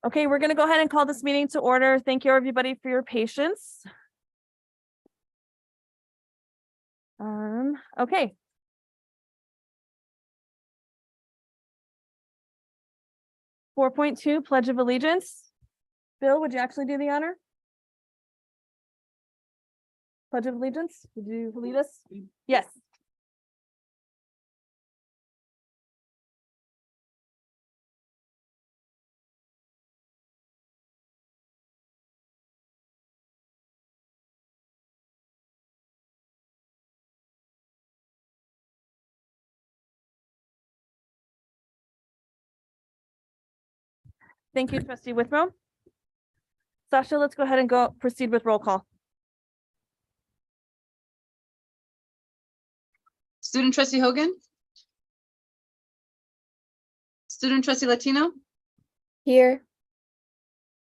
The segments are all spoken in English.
Okay, we're going to go ahead and call this meeting to order. Thank you, everybody, for your patience. Okay. .2 Pledge of Allegiance. Bill, would you actually do the honor? Pledge of Allegiance, would you lead us? Yes. Thank you, Trustee Withrow. Sasha, let's go ahead and proceed with roll call. Student Trustee Hogan. Student Trustee Latino. Here.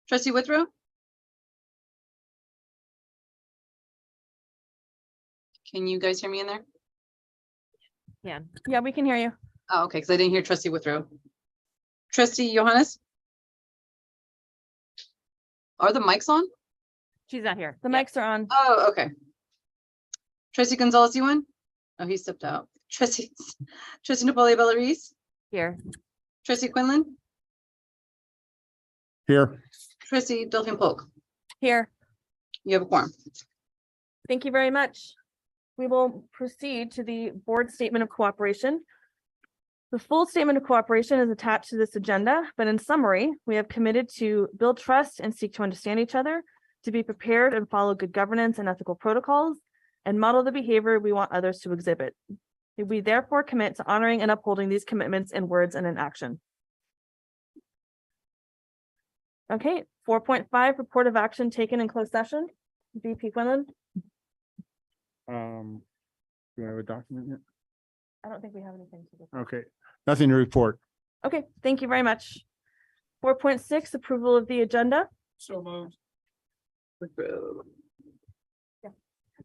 Trustee Withrow. Can you guys hear me in there? Yeah, we can hear you. Oh, okay, because I didn't hear Trustee Withrow. Trustee Johannes. Are the mics on? She's not here. The mics are on. Oh, okay. Trustee Gonzalez Ewan. Oh, he stepped out. Trustee Napoli Bellarice. Here. Trustee Quinlan. Here. Trustee Delphine Polk. Here. You have a quorum. Thank you very much. We will proceed to the board statement of cooperation. The full statement of cooperation is attached to this agenda, but in summary, we have committed to build trust and seek to understand each other, to be prepared and follow good governance and ethical protocols, and model the behavior we want others to exhibit. We therefore commit to honoring and upholding these commitments in words and in action. Okay, 4.5, report of action taken in closed session. VP Quinlan. Do we have a document yet? I don't think we have anything to do. Okay, nothing to report. Okay, thank you very much. 4.6, approval of the agenda. So moved.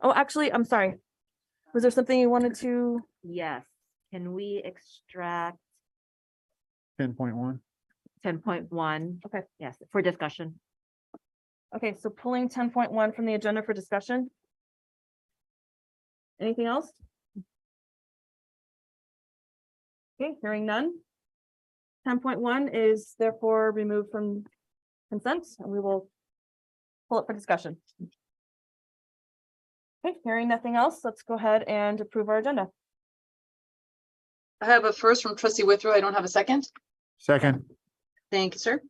Oh, actually, I'm sorry. Was there something you wanted to? Yes, can we extract 10.1. 10.1? Okay. Yes, for discussion. Okay, so pulling 10.1 from the agenda for discussion. Anything else? Okay, hearing none. 10.1 is therefore removed from consent, and we will pull it for discussion. Okay, hearing nothing else, let's go ahead and approve our agenda. I have a first from Trustee Withrow. I don't have a second. Second. Thank you, sir.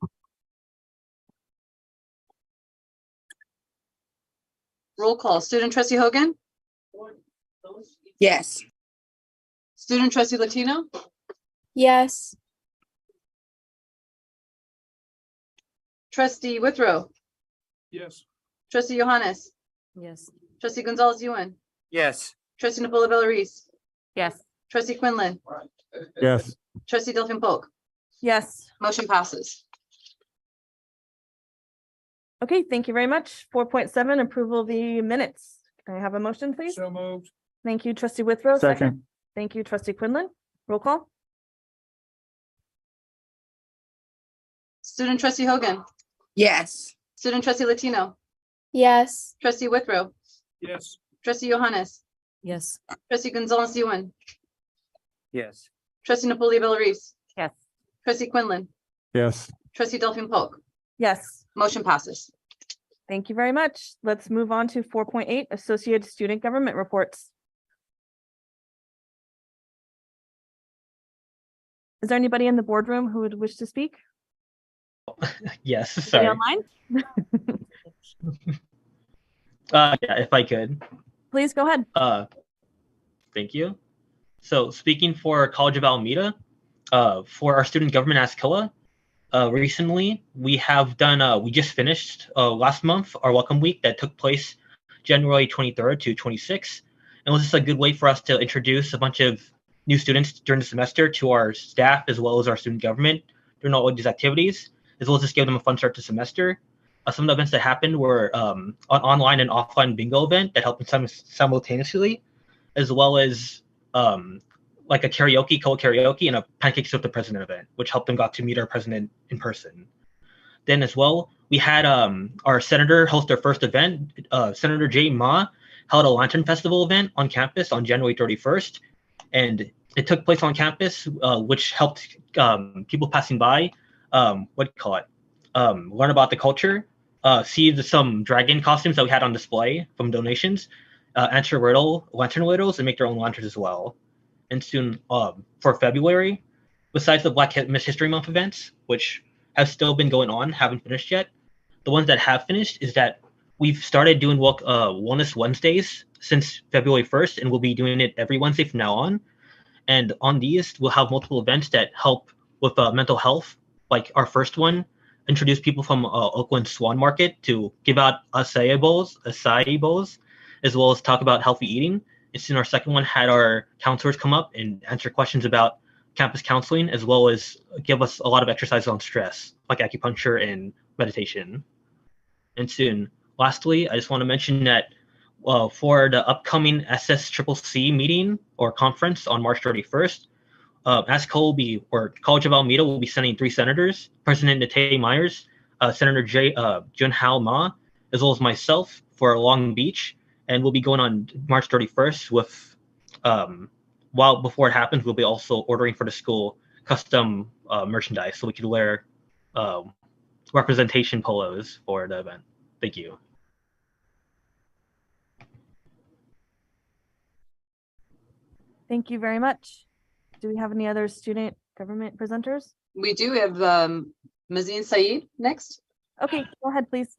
Roll call. Student Trustee Hogan. Yes. Student Trustee Latino. Yes. Trustee Withrow. Yes. Trustee Johannes. Yes. Trustee Gonzalez Ewan. Yes. Trustee Napoli Bellarice. Yes. Trustee Quinlan. Yes. Trustee Delphine Polk. Yes. Motion passes. Okay, thank you very much. 4.7, approval of the minutes. Can I have a motion, please? So moved. Thank you, Trustee Withrow. Second. Thank you, Trustee Quinlan. Roll call. Student Trustee Hogan. Yes. Student Trustee Latino. Yes. Trustee Withrow. Yes. Trustee Johannes. Yes. Trustee Gonzalez Ewan. Yes. Trustee Napoli Bellarice. Yes. Trustee Quinlan. Yes. Trustee Delphine Polk. Yes. Motion passes. Thank you very much. Let's move on to 4.8, Associated Student Government Reports. Is there anybody in the boardroom who would wish to speak? Yes, Anybody sorry. online? Yeah, if I could. Please go ahead. Thank you. So speaking for College of Alameda, for our student government ASCOA, recently we have done, we just finished last month, our welcome week that took place January 23rd to 26th. And it was just a good way for us to introduce a bunch of new students during the semester to our staff, as well as our student government during all of these activities, as well as just give them a fun start to semester. Some of the events that happened were an online and offline bingo event that helped them simultaneously, as well as like a karaoke, co-karaoke, and a Pancakes with the President event, which helped them got to meet our president in person. then as well, we had our senator host their first event. Senator Jay Ma held a Lantern Festival event on campus on January 31st, and it took place on campus, which helped people passing by, learn about the culture, see some dragon costumes that we had on display from donations, answer lantern riddles, and make their own lanterns as well. And soon, for February, besides the Black History Month events, which have still been going on, haven't finished yet, the ones that have finished is that we've started doing Wellness Wednesdays since February 1st, and we'll be doing it every Wednesday from now on. And on these, we'll have multiple events that help with mental health, like our first one, introduce people from Oakland Swan Market to give out acai bowls, as well as talk about healthy eating. And soon our second one had our counselors come up and answer questions about campus counseling, as well as give us a lot of exercises on stress, like acupuncture and meditation. And soon, lastly, I just want to mention that for the upcoming SSCCC meeting or conference on March 31st, College of Alameda will be sending 3 senators, President Natay Myers, Senator Junhao Ma, as well as myself for Long Beach. And we'll be going on March 31st with, before it happens, we'll be also ordering for the school custom merchandise so we can wear representation polos for the event. Thank you. Thank you very much. Do we have any other student government presenters? We do have Mazin Saeed next. Okay, go ahead, please.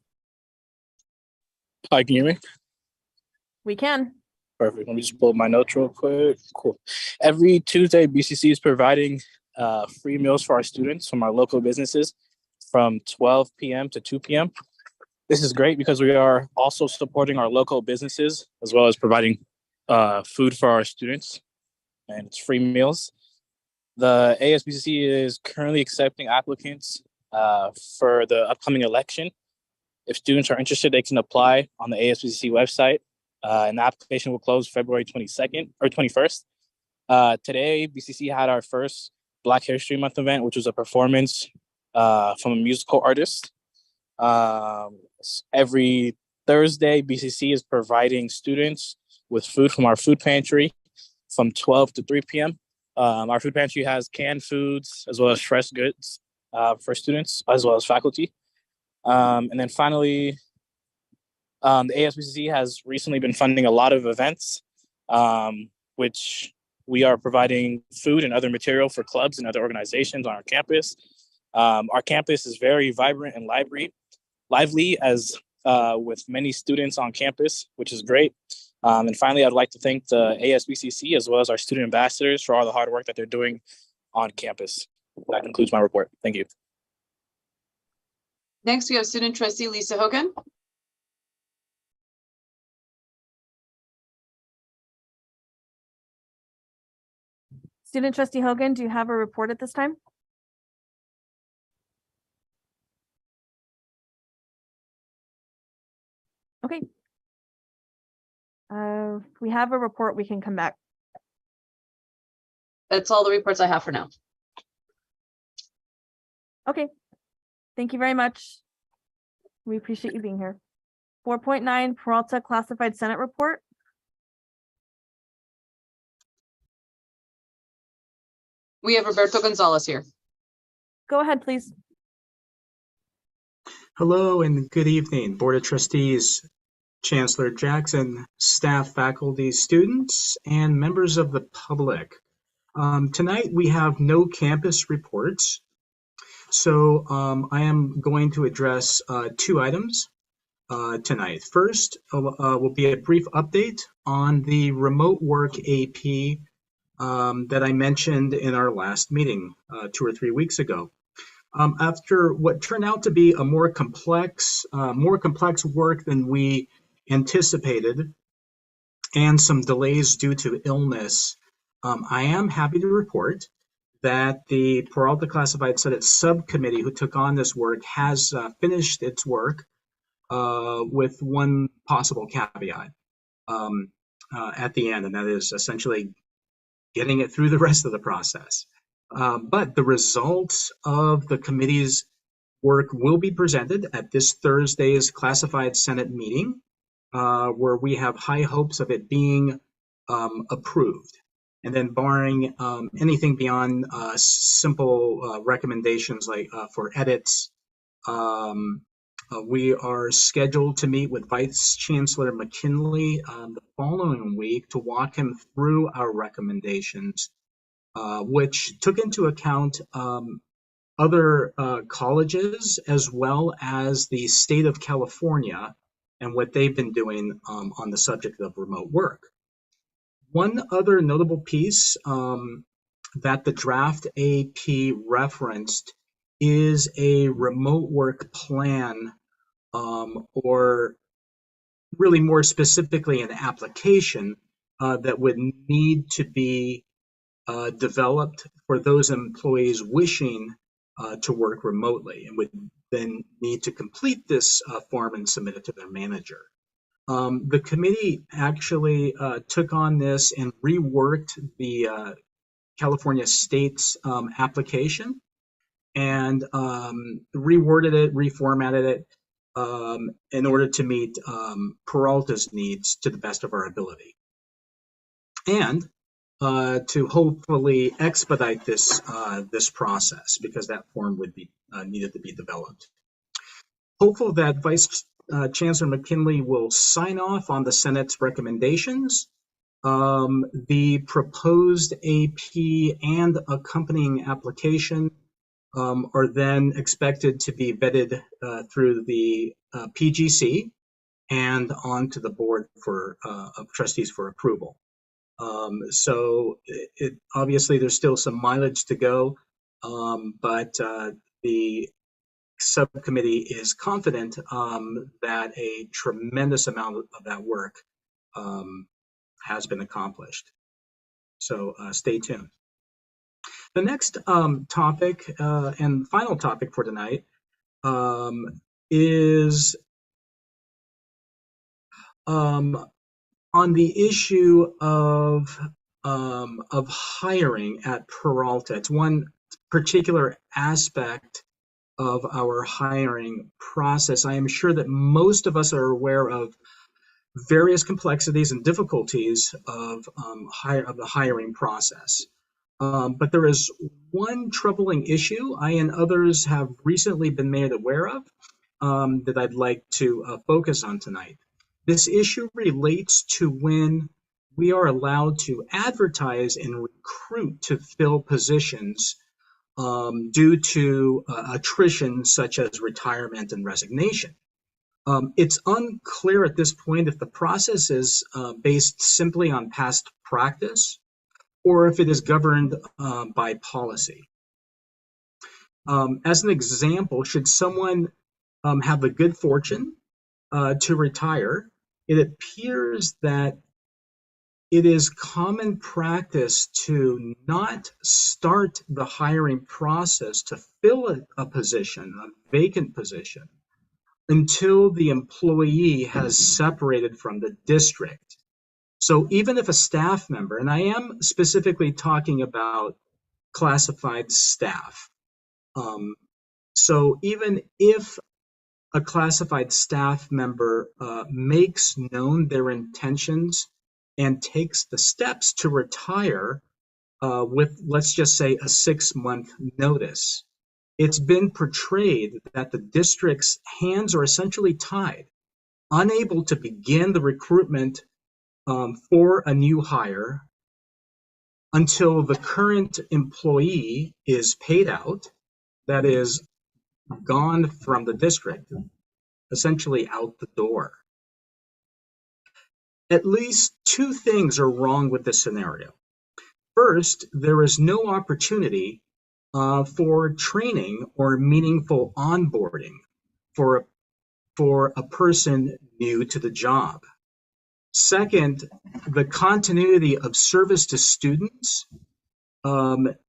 Hi, can you hear me? We can. Perfect. Let me just pull up my notes real quick. Cool. Every Tuesday, BCC is providing free meals for our students from our local businesses from 12 p.m. to 2 p.m. This is great because we are also supporting our local businesses as well as providing food for our students, and it's free meals. The ASBCC is currently accepting applicants for the upcoming election. If students are interested, they can apply on the ASBCC website, and the application will close February 22nd or 21st. Today, BCC had our first Black History Month event, which was a performance from a musical artist. Every Thursday, BCC is providing students with food from our food pantry from 12 to 3 p.m. Our food pantry has canned foods as well as fresh goods for students as well as faculty. And then finally, the ASBCC has recently been funding a lot of events, which we are providing food and other material for clubs and other organizations on our campus. Our campus is very vibrant and lively as with many students on campus, which is great. And finally, I'd like to thank the ASBCC as well as our student ambassadors for all the hard work that they're doing on campus. That concludes my report. Thank you. Next, we have student trustee Lisa Hogan. Student trustee Hogan, do you have a report at this time? Okay. If we have a report, we can come back. That's all the reports I have for now. Okay. Thank you very much. We appreciate you being here. 4.9 Peralta Classified Senate Report. We have Roberto Gonzalez here. Go ahead, please. Hello and good evening, Board of Trustees, Chancellor Jackson, staff, faculty, students, and members of the public. Tonight we have no campus reports, so I am going to address 2 items tonight. First will be a brief update on the remote work AP that I mentioned in our last meeting 2 or 3 weeks ago. After what turned out to be a more complex work than we anticipated and some delays due to illness, I am happy to report that the Peralta Classified Senate Subcommittee who took on this work has finished its work with one possible caveat at the end, and that is essentially getting it through the rest of the process. But the results of the committee's work will be presented at this Thursday's classified Senate meeting, where we have high hopes of it being approved. And then barring anything beyond simple recommendations like for edits, we are scheduled to meet with Vice Chancellor McKinley the following week to walk him through our recommendations, which took into account other colleges as well as the state of California and what they've been doing on the subject of remote work. One other notable piece that the draft AP referenced is a remote work plan, or really more specifically an application that would need to be developed for those employees wishing to work remotely, and would then need to complete this form and submit it to their manager. The committee actually took on this and reworked the California state's application and reworded it, reformatted it in order to meet Peralta's needs to the best of our ability. And to hopefully expedite this process, because that form would be needed to be developed. Hopeful that Vice Chancellor McKinley will sign off on the Senate's recommendations. The proposed AP and accompanying application are then expected to be vetted through the PGC and onto the Board of Trustees for approval. So obviously there's still some mileage to go, but the subcommittee is confident that a tremendous amount of that work has been accomplished. So stay tuned. The next topic and final topic for tonight is on the issue of hiring at Peralta. It's one particular aspect of our hiring process. I am sure that most of us are aware of various complexities and difficulties of the hiring process. But there is one troubling issue I and others have recently been made aware of that I'd like to focus on tonight. This issue relates to when we are allowed to advertise and recruit to fill positions due to attrition such as retirement and resignation. It's unclear at this point if the process is based simply on past practice or if it is governed by policy. As an example, should someone have the good fortune to retire, it appears that it is common practice to not start the hiring process to fill a position, a vacant position, until the employee has separated from the district. So even if a staff member, and I am specifically talking about classified staff, so even if a classified staff member makes known their intentions and takes the steps to retire with, let's just say, a 6-month notice, it's been portrayed that the district's hands are essentially tied, unable to begin the recruitment for a new hire until the current employee is paid out, that is, gone from the district, essentially out the door. At least two things are wrong with this scenario. First, there is no opportunity for training or meaningful onboarding for a person new to the job. Second, the continuity of service to students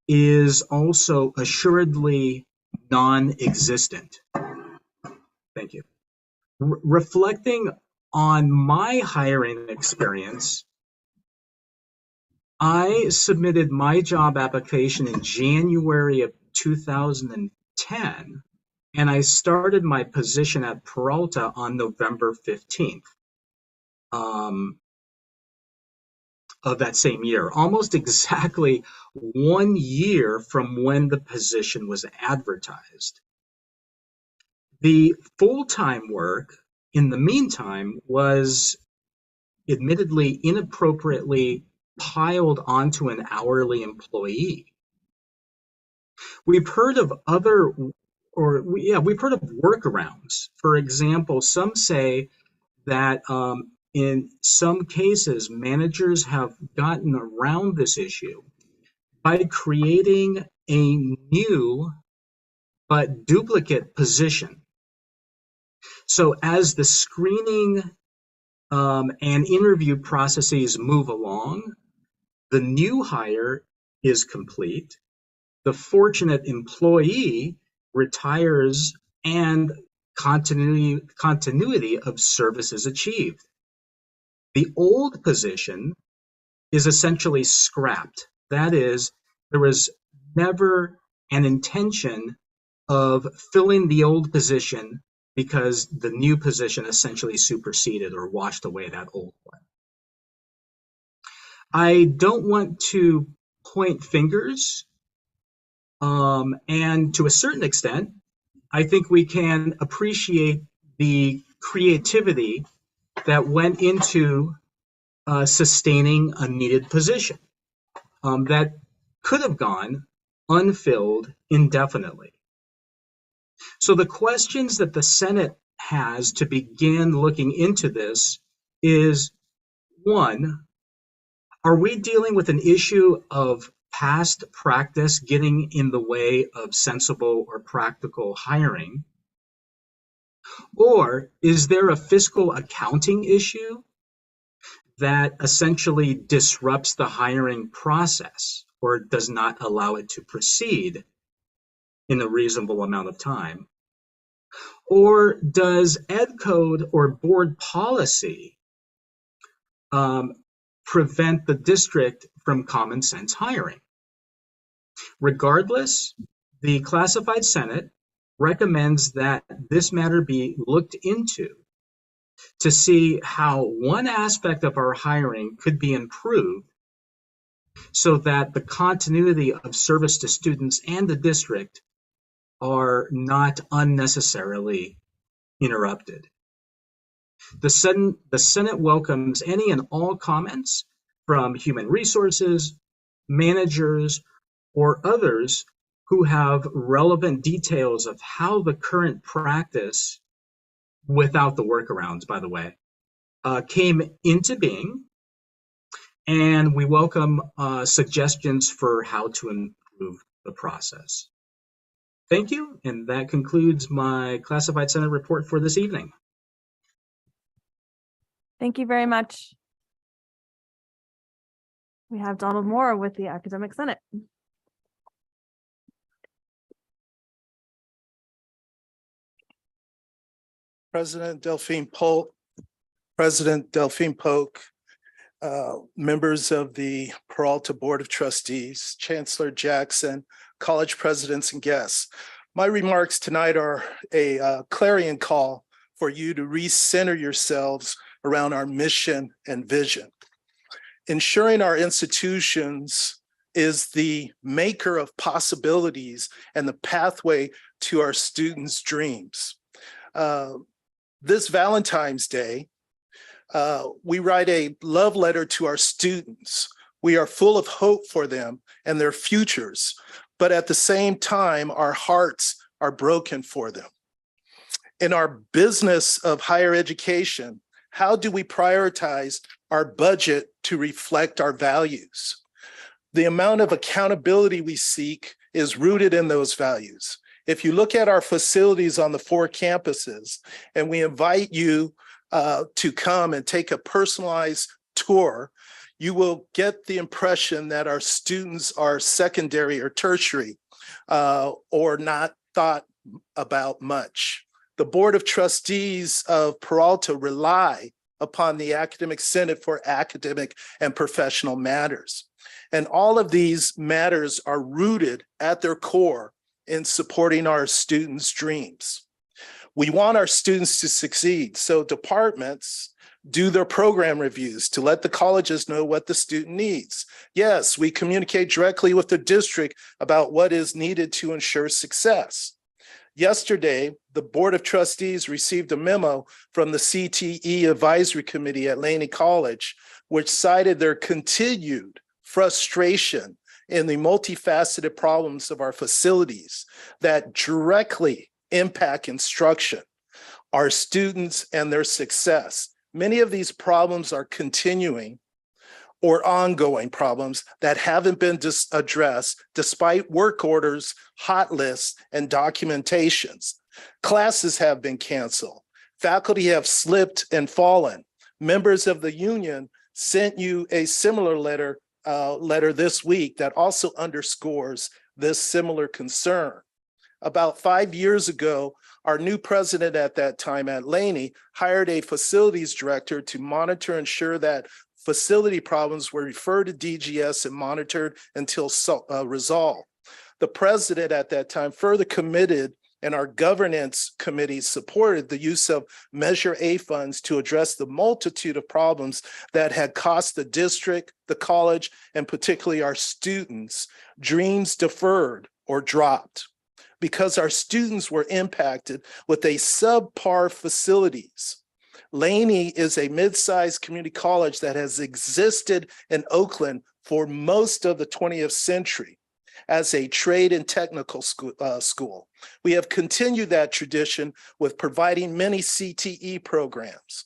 is also assuredly non-existent. Thank you. Reflecting on my hiring experience, I submitted my job application in January of 2010 and I started my position at Peralta on November 15th of that same year, almost exactly 1 year from when the position was advertised. The full-time work in the meantime was admittedly inappropriately piled onto an hourly employee. We've heard of we've heard of workarounds. For example, some say that in some cases, managers have gotten around this issue by creating a new but duplicate position. So as the screening and interview processes move along, the new hire is complete, the fortunate employee retires, and continuity of service is achieved. The old position is essentially scrapped. That is, there was never an intention of filling the old position because the new position essentially superseded or washed away that old one. I don't want to point fingers, and to a certain extent, I think we can appreciate the creativity that went into sustaining a needed position that could have gone unfilled indefinitely. So the questions that the Senate has to begin looking into this is, one, are we dealing with an issue of past practice getting in the way of sensible or practical hiring? Or is there a fiscal accounting issue that essentially disrupts the hiring process or does not allow it to proceed in a reasonable amount of time? Or does Ed Code or board policy prevent the district from common sense hiring? Regardless, the Classified Senate recommends that this matter be looked into to see how one aspect of our hiring could be improved so that the continuity of service to students and the district are not unnecessarily interrupted. The Senate welcomes any and all comments from human resources, managers, or others who have relevant details of how the current practice, without the workarounds, by the way, came into being. And we welcome suggestions for how to improve the process. Thank you, and that concludes my Classified Senate report for this evening. Thank you very much. We have Donald Moore with the Academic Senate. President Delphine Polk, members of the Peralta Board of Trustees, Chancellor Jackson, college presidents and guests. My remarks tonight are a clarion call for you to recenter yourselves around our mission and vision. Ensuring our institutions is the maker of possibilities and the pathway to our students' dreams. This Valentine's Day, we write a love letter to our students. We are full of hope for them and their futures, but at the same time, our hearts are broken for them. In our business of higher education, how do we prioritize our budget to reflect our values? The amount of accountability we seek is rooted in those values. If you look at our facilities on the 4 campuses, and we invite you to come and take a personalized tour, you will get the impression that our students are secondary or tertiary or not thought about much. The Board of Trustees of Peralta rely upon the Academic Senate for academic and professional matters. And all of these matters are rooted at their core in supporting our students' dreams. We want our students to succeed, so departments do their program reviews to let the colleges know what the student needs. Yes, we communicate directly with the district about what is needed to ensure success. Yesterday, the Board of Trustees received a memo from the CTE Advisory Committee at Laney College, which cited their continued frustration in the multifaceted problems of our facilities that directly impact instruction, our students, and their success. Many of these problems are continuing or ongoing problems that haven't been addressed despite work orders, hot lists, and documentations. Classes have been canceled. Faculty have slipped and fallen. Members of the union sent you a similar letter this week that also underscores this similar concern. About 5 years ago, our new president at that time at Laney hired a facilities director to monitor and ensure that facility problems were referred to DGS and monitored until resolved. The president at that time further committed, and our governance committee supported the use of Measure A funds to address the multitude of problems that had cost the district, the college, and particularly our students dreams deferred or dropped. Because our students were impacted with a subpar facilities. Laney is a mid-sized community college that has existed in Oakland for most of the 20th century as a trade and technical school. We have continued that tradition with providing many CTE programs.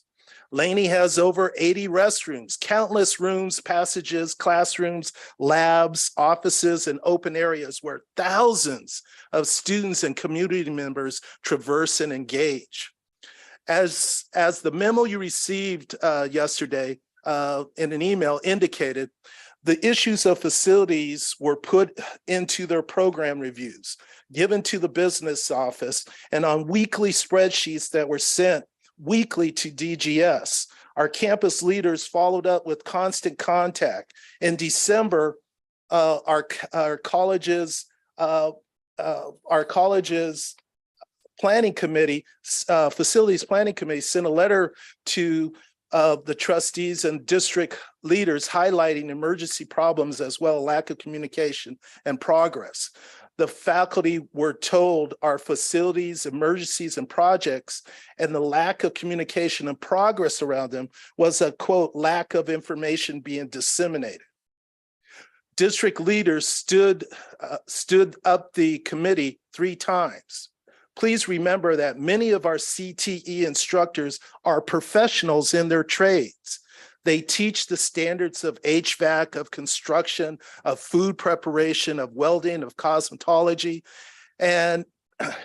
Laney has over 80 restrooms, countless rooms, passages, classrooms, labs, offices, and open areas where thousands of students and community members traverse and engage. As the memo you received yesterday in an email indicated, the issues of facilities were put into their program reviews, given to the business office, and on weekly spreadsheets that were sent weekly to DGS. Our campus leaders followed up with constant contact. In December, our college's planning committee, facilities planning committee, sent a letter to the trustees and district leaders highlighting emergency problems as well as lack of communication and progress. The faculty were told our facilities, emergencies, and projects, and the lack of communication and progress around them was a, quote, lack of information being disseminated. District leaders stood up the committee 3 times. Please remember that many of our CTE instructors are professionals in their trades. They teach the standards of HVAC, of construction, of food preparation, of welding, of cosmetology. And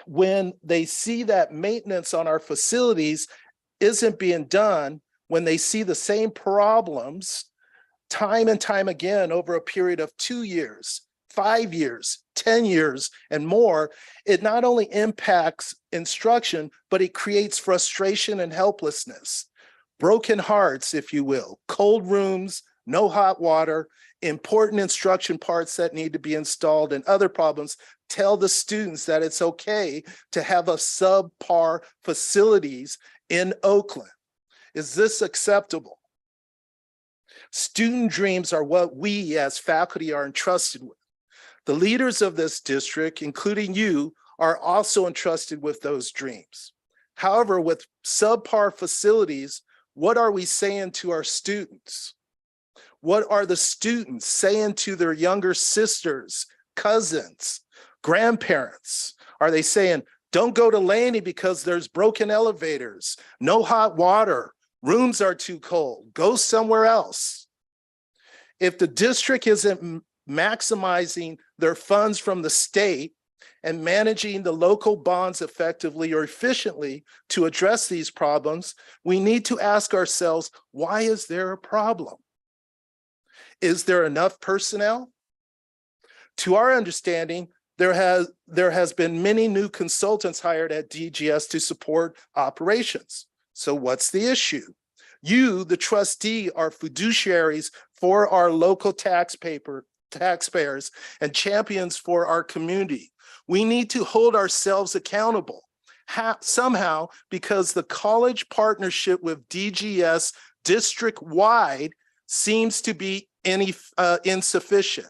when they see that maintenance on our facilities isn't being done, when they see the same problems time and time again over a period of 2 years, 5 years, 10 years, and more, it not only impacts instruction, but it creates frustration and helplessness. Broken hearts, if you will, cold rooms, no hot water, important instruction parts that need to be installed, and other problems tell the students that it's okay to have a subpar facilities in Oakland. Is this acceptable? Student dreams are what we as faculty are entrusted with. The leaders of this district, including you, are also entrusted with those dreams. However, with subpar facilities, what are we saying to our students? What are the students saying to their younger sisters, cousins, grandparents? Are they saying, don't go to Laney because there's broken elevators, no hot water, rooms are too cold, go somewhere else? If the district isn't maximizing their funds from the state and managing the local bonds effectively or efficiently to address these problems, we need to ask ourselves, why is there a problem? Is there enough personnel? To our understanding, there has been many new consultants hired at DGS to support operations. So what's the issue? You, the trustee, are fiduciaries for our local taxpayer taxpayers and champions for our community. We need to hold ourselves accountable somehow, because the college partnership with DGS district-wide seems to be insufficient.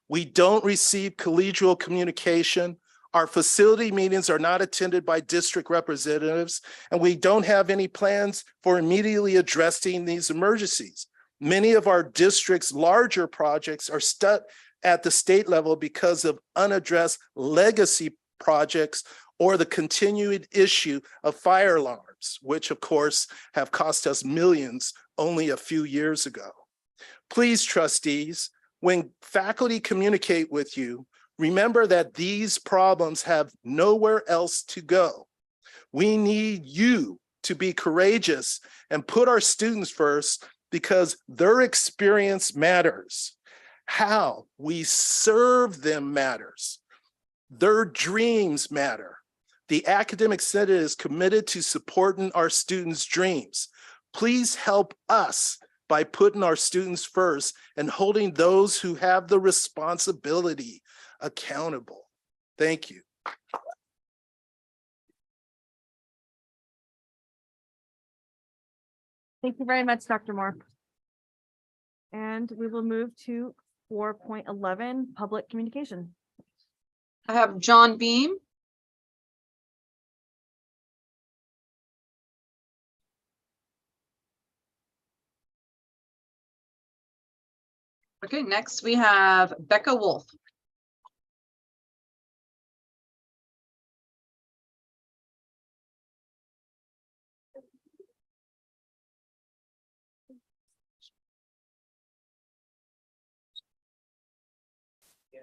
We don't receive collegial communication. Our facility meetings are not attended by district representatives, and we don't have any plans for immediately addressing these emergencies. Many of our district's larger projects are stuck at the state level because of unaddressed legacy projects or the continued issue of fire alarms, which of course have cost us millions only a few years ago. Please, trustees, when faculty communicate with you, remember that these problems have nowhere else to go. We need you to be courageous and put our students first, because their experience matters. How we serve them matters. Their dreams matter. The Academic Senate is committed to supporting our students' dreams. Please help us by putting our students first and holding those who have the responsibility accountable. Thank you. Thank you very much, Dr. Moore. And we will move to 4.11, public communication. I have John Beam. Okay, next we have Becca Wolf.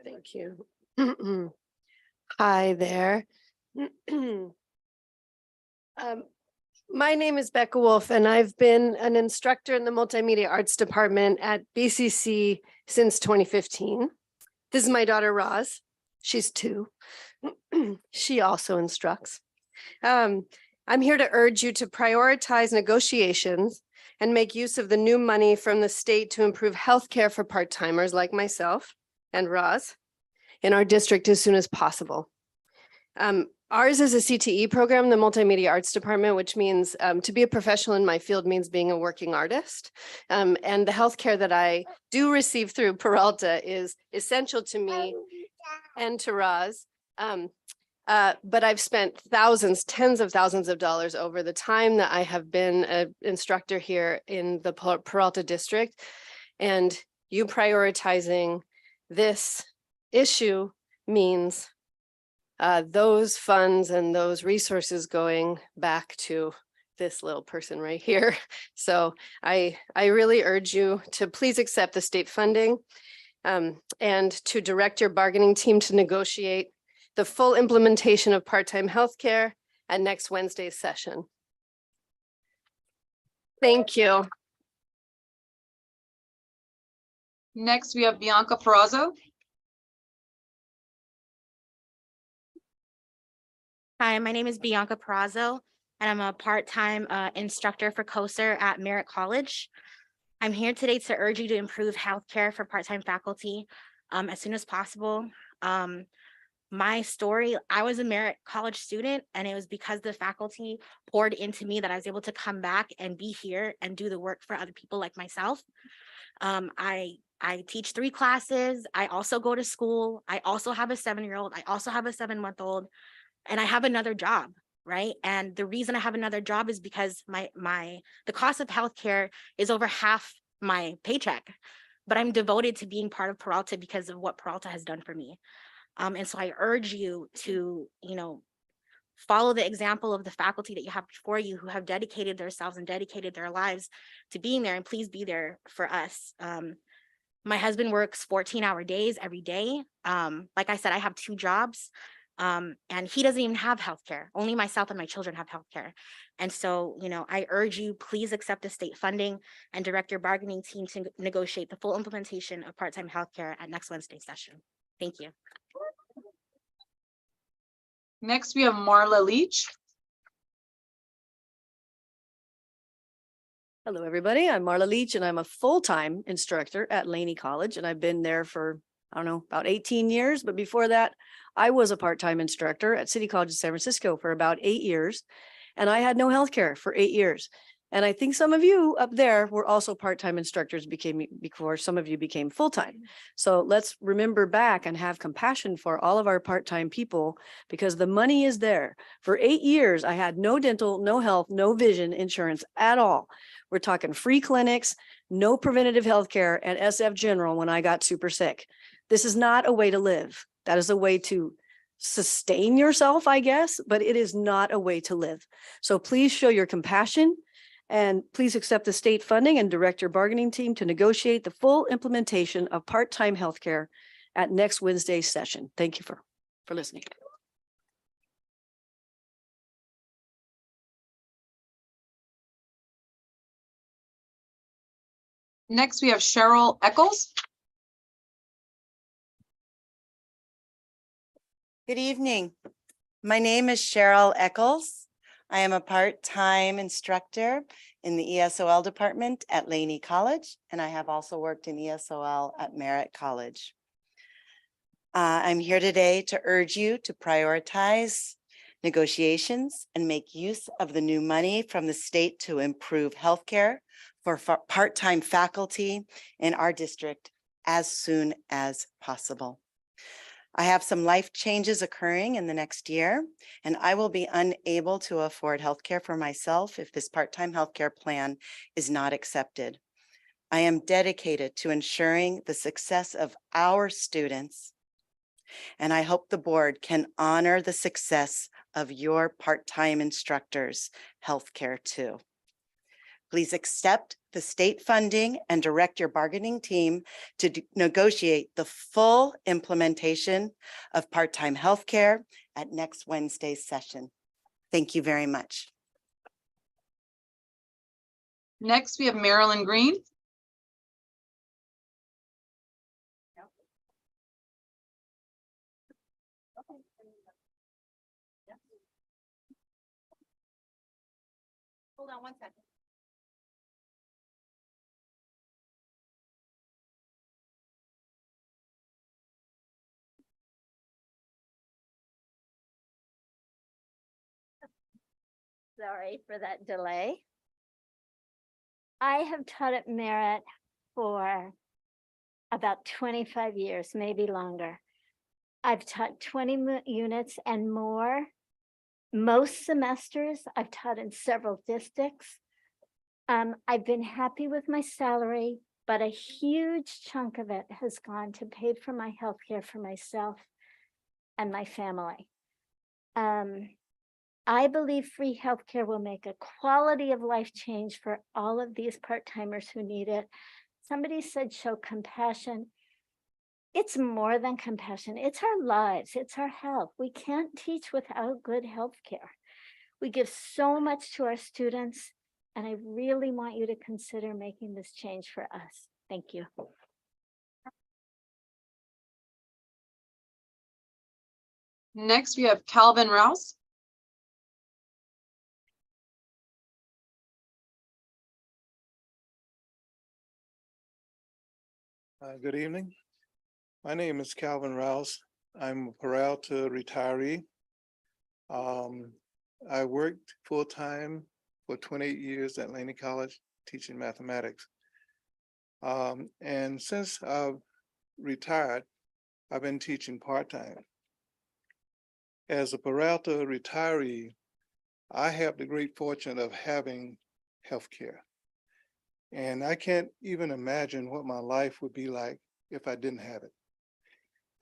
Thank you. Hi there. My name is Becca Wolf, and I've been an instructor in the Multimedia Arts Department at BCC since 2015. This is my daughter, Roz. She's 2. She also instructs. I'm here to urge you to prioritize negotiations and make use of the new money from the state to improve healthcare for part-timers like myself and Roz in our district as soon as possible. Ours is a CTE program, the Multimedia Arts Department, which means to be a professional in my field means being a working artist. And the healthcare that I do receive through Peralta is essential to me and to Roz. But I've spent thousands, tens of thousands of dollars over the time that I have been an instructor here in the Peralta district. And you prioritizing this issue means those funds and those resources going back to this little person right here. So I really urge you to please accept the state funding and to direct your bargaining team to negotiate the full implementation of part-time healthcare at next Wednesday's session. Thank you. Next, we have Bianca Ferrazzo. Hi, my name is Bianca Peralta, and I'm a part-time instructor for COSER at Merritt College. I'm here today to urge you to improve healthcare for part-time faculty as soon as possible. My story, I was a Merritt College student, and it was because the faculty poured into me that I was able to come back and be here and do the work for other people like myself. I teach 3 classes. I also go to school. I also have a 7-year-old. I also have a 7-month-old. And I have another job, right? And the reason I have another job is because the cost of healthcare is over half my paycheck, but I'm devoted to being part of Peralta because of what Peralta has done for me. And so I urge you to, follow the example of the faculty that you have before you who have dedicated themselves and dedicated their lives to being there, and please be there for us. My husband works 14-hour days every day. Like I said, I have 2 jobs. And he doesn't even have healthcare. Only myself and my children have healthcare. And so, I urge you, please accept the state funding and direct your bargaining team to negotiate the full implementation of part-time healthcare at next Wednesday's session. Thank you. Next, we have Marla Leach. Hello, everybody. I'm Marla Leach, and I'm a full-time instructor at Laney College, and I've been there for I don't know, about 18 years. But before that, I was a part-time instructor at City College of San Francisco for about 8 years. And I had no healthcare for 8 years. And I think some of you up there were also part-time instructors before some of you became full-time. So let's remember back and have compassion for all of our part-time people, because the money is there. For 8 years, I had no dental, no health, no vision insurance at all. We're talking free clinics, no preventative health care, and SF General when I got super sick. This is not a way to live. That is a way to sustain yourself, I guess, but it is not a way to live. So please show your compassion, and please accept the state funding and direct your bargaining team to negotiate the full implementation of part-time healthcare at next Wednesday's session. Thank you for listening. Next, we have Cheryl Eccles. Good evening. My name is Cheryl Eccles. I am a part-time instructor in the ESOL department at Laney College, and I have also worked in ESOL at Merritt College. I'm here today to urge you to prioritize negotiations and make use of the new money from the state to improve healthcare for part-time faculty in our district as soon as possible. I have some life changes occurring in the next year, and I will be unable to afford healthcare for myself if this part-time healthcare plan is not accepted. I am dedicated to ensuring the success of our students, and I hope the board can honor the success of your part-time instructors' healthcare too. Please accept the state funding and direct your bargaining team to negotiate the full implementation of part-time healthcare at next Wednesday's session. Thank you very much. Next, we have Marilyn Green. Hold on one second. Sorry for that delay. I have taught at Merritt for about 25 years, maybe longer. I've taught 20 units and more. Most semesters I've taught in several districts. I've been happy with my salary, but a huge chunk of it has gone to pay for my healthcare for myself and my family. I believe free healthcare will make a quality of life change for all of these part-timers who need it. Somebody said show compassion. It's more than compassion. It's our lives. It's our health. We can't teach without good healthcare. We give so much to our students, and I really want you to consider making this change for us. Thank you. Next, we have Calvin Rouse. Good evening. My name is Calvin Rouse. I'm a Peralta retiree. I worked full-time for 28 years at Laney College teaching mathematics. And since I've retired, I've been teaching part-time. As a Peralta retiree, I have the great fortune of having health care. And I can't even imagine what my life would be like if I didn't have it.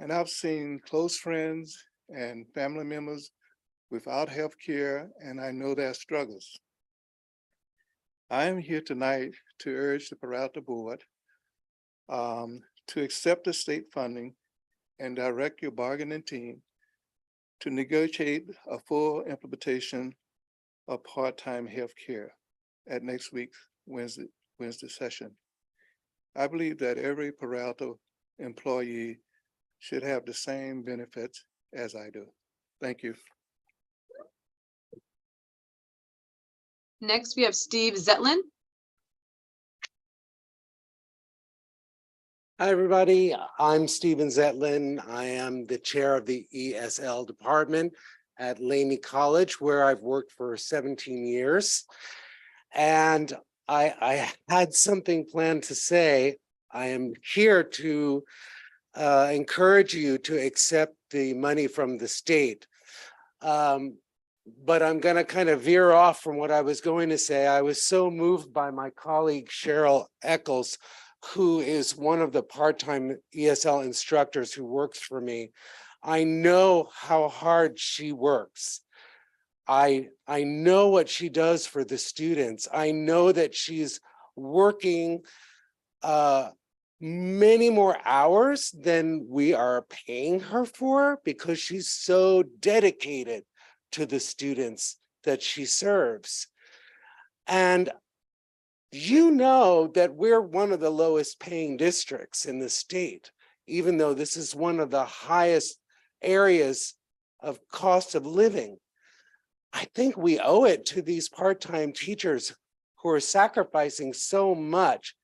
And I've seen close friends and family members without health care, and I know their struggles. I am here tonight to urge the Peralta Board to accept the state funding and direct your bargaining team to negotiate a full implementation of part-time health care at next week's Wednesday session. I believe that every Peralta employee should have the same benefits as I do. Thank you. Next, we have Steve Zetlin. Hi, everybody. I'm Steven Zetlin. I am the chair of the ESL department at Laney College, where I've worked for 17 years. And I had something planned to say. I am here to encourage you to accept the money from the state. But I'm going to kind of veer off from what I was going to say. I was so moved by my colleague Cheryl Eccles, who is one of the part-time ESL instructors who works for me. I know how hard she works. I know what she does for the students. I know that she's working many more hours than we are paying her for because she's so dedicated to the students that she serves. And you know that we're one of the lowest paying districts in the state, even though this is one of the highest areas of cost of living. I think we owe it to these part-time teachers who are sacrificing so much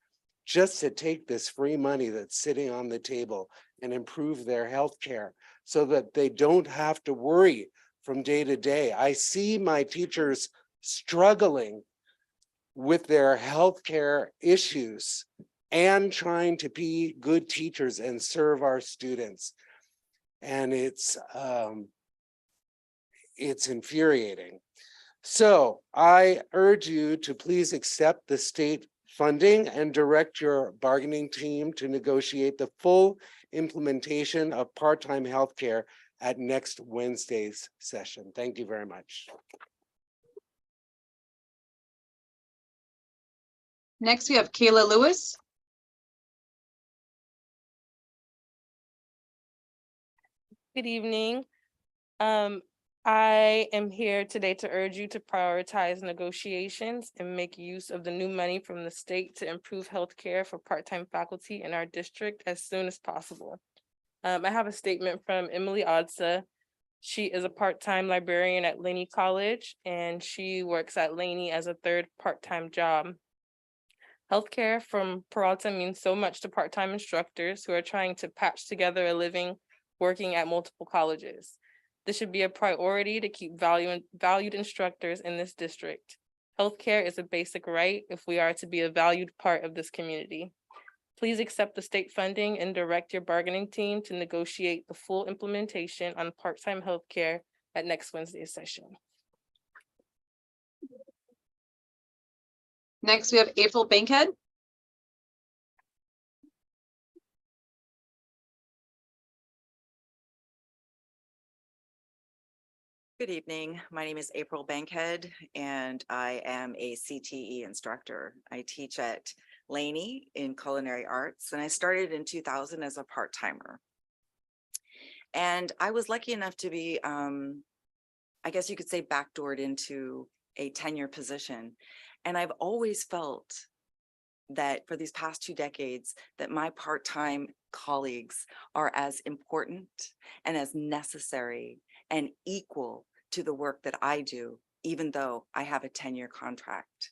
just to take this free money that's sitting on the table and improve their health care so that they don't have to worry from day to day. I see my teachers struggling with their healthcare issues and trying to be good teachers and serve our students. And it's infuriating. So I urge you to please accept the state funding and direct your bargaining team to negotiate the full implementation of part-time healthcare at next Wednesday's session. Thank you very much. Next, we have Kayla Lewis. Good evening. I am here today to urge you to prioritize negotiations and make use of the new money from the state to improve healthcare for part-time faculty in our district as soon as possible. I have a statement from Emily Odsa. She is a part-time librarian at Laney College, and she works at Laney as a third part-time job. Healthcare from Peralta means so much to part-time instructors who are trying to patch together a living working at multiple colleges. This should be a priority to keep valued instructors in this district. Healthcare is a basic right if we are to be a valued part of this community. Please accept the state funding and direct your bargaining team to negotiate the full implementation on part-time healthcare at next Wednesday's session. Next, we have April Bankhead. Good evening. My name is April Bankhead, and I am a CTE instructor. I teach at Laney in culinary arts, and I started in 2000 as a part-timer. And I was lucky enough to be, I guess you could say, backdoored into a tenure position. And I've always felt that for these past 2 decades, that my part-time colleagues are as important and as necessary and equal to the work that I do, even though I have a 10-year contract.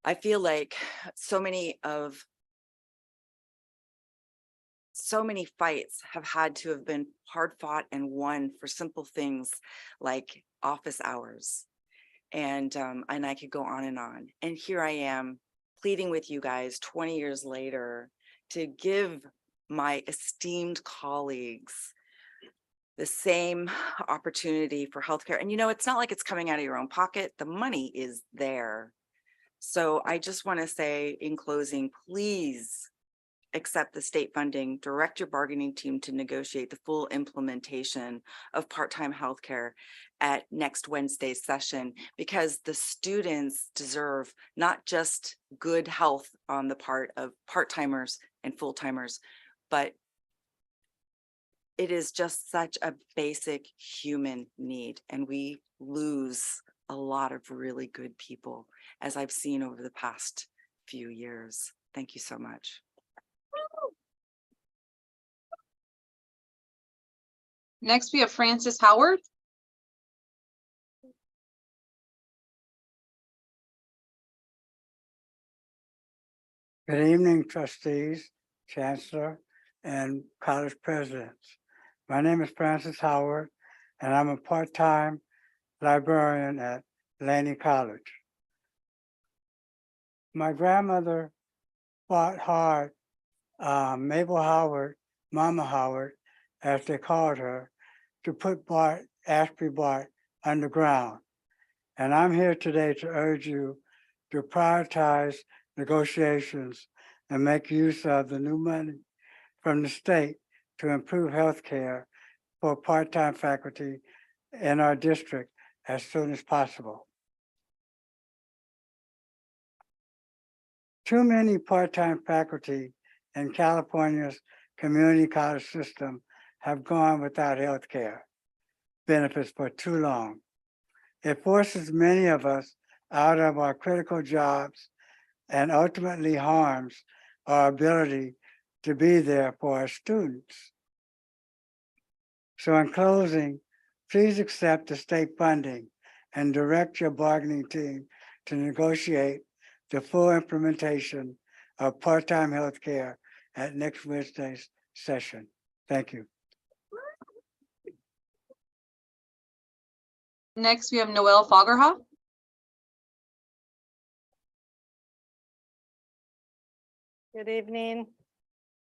I feel like so many fights have had to have been hard fought and won for simple things like office hours. And I could go on. And here I am pleading with you guys 20 years later to give my esteemed colleagues the same opportunity for healthcare. And it's not like it's coming out of your own pocket. The money is there. So I just want to say in closing, please accept the state funding, direct your bargaining team to negotiate the full implementation of part-time healthcare at next Wednesday's session, because the students deserve not just good health on the part of part-timers and full-timers, but it is just such a basic human need, and we lose a lot of really good people, as I've seen over the past few years. Thank you so much. Next, we have Frances Howard. Good evening, trustees. chancellor, and college presidents. My name is Francis Howard, and I'm a part-time librarian at Laney College. My grandmother fought hard, Mabel Howard, Mama Howard, as they called her, to put Ashby Bart underground. And I'm here today to urge you to prioritize negotiations and make use of the new money from the state to improve health care for part-time faculty in our district as soon as possible. Too many part-time faculty in California's community college system have gone without health care benefits for too long. It forces many of us out of our critical jobs and ultimately harms our ability to be there for our students. So in closing, please accept the state funding and direct your bargaining team to negotiate the full implementation of part-time health care at next Wednesday's session. Thank you. Next, we have Noel Fagerhoff. Good evening.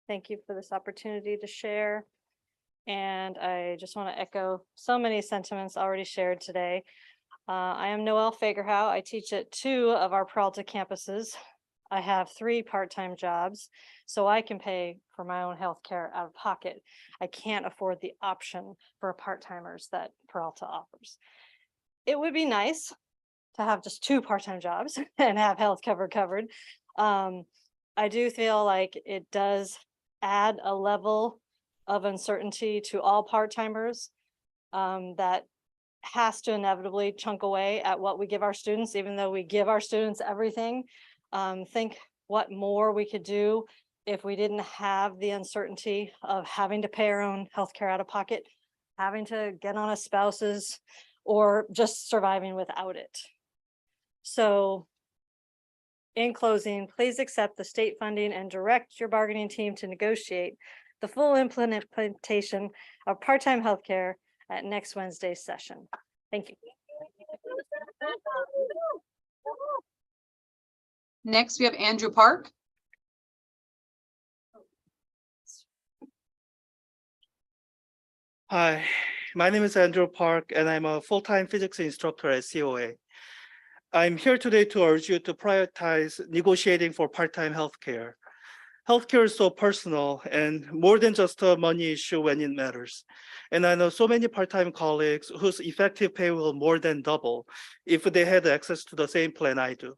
Thank you for this opportunity to share. And I just want to echo so many sentiments already shared today. I am Noelle Fagerhow. I teach at 2 of our Peralta campuses. I have 3 part-time jobs, so I can pay for my own health care out of pocket. I can't afford the option for part-timers that Peralta offers. It would be nice to have just 2 part-time jobs and have health covered. I do feel like it does add a level of uncertainty to all part-timers that has to inevitably chunk away at what we give our students, even though we give our students everything. Think what more we could do if we didn't have the uncertainty of having to pay our own healthcare out of pocket, having to get on a spouse's, or just surviving without it. So in closing, please accept the state funding and direct your bargaining team to negotiate the full implementation of part-time healthcare at next Wednesday's session. Thank you. Next, we have Andrew Park. Hi, my name is Andrew Park, and I'm a full-time physics instructor at COA. I'm here today to urge you to prioritize negotiating for part-time healthcare. Healthcare is so personal and more than just a money issue when it matters. And I know so many part-time colleagues whose effective pay will more than double if they had access to the same plan I do.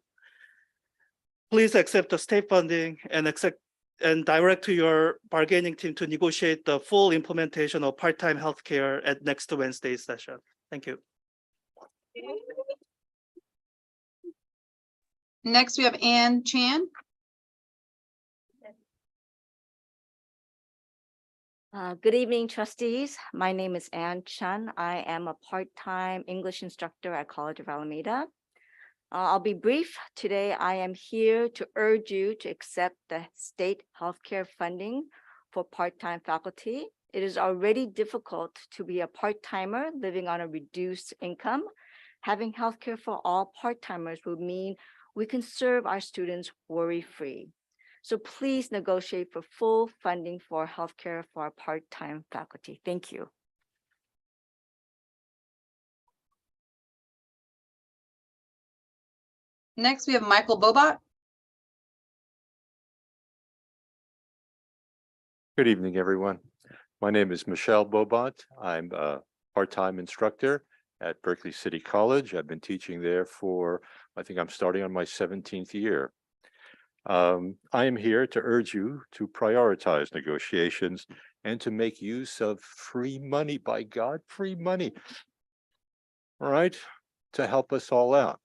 Please accept the state funding and direct to your bargaining team to negotiate the full implementation of part-time healthcare at next Wednesday's session. Thank you. Next, we have Ann Chan. Good evening, trustees. My name is Ann Chun. I am a part-time English instructor at College of Alameda. I'll be brief. Today, I am here to urge you to accept the state healthcare funding for part-time faculty. It is already difficult to be a part-timer living on a reduced income. Having healthcare for all part-timers would mean we can serve our students worry-free. So please negotiate for full funding for healthcare for our part-time faculty. Thank you. Next, we have Michael Bobot. Good evening, everyone. My name is Michelle Bobot. I'm a part-time instructor at Berkeley City College. I've been teaching there for, I think I'm starting on my 17th year. I am here to urge you to prioritize negotiations and to make use of free money, by God, free money, all right, to help us all out.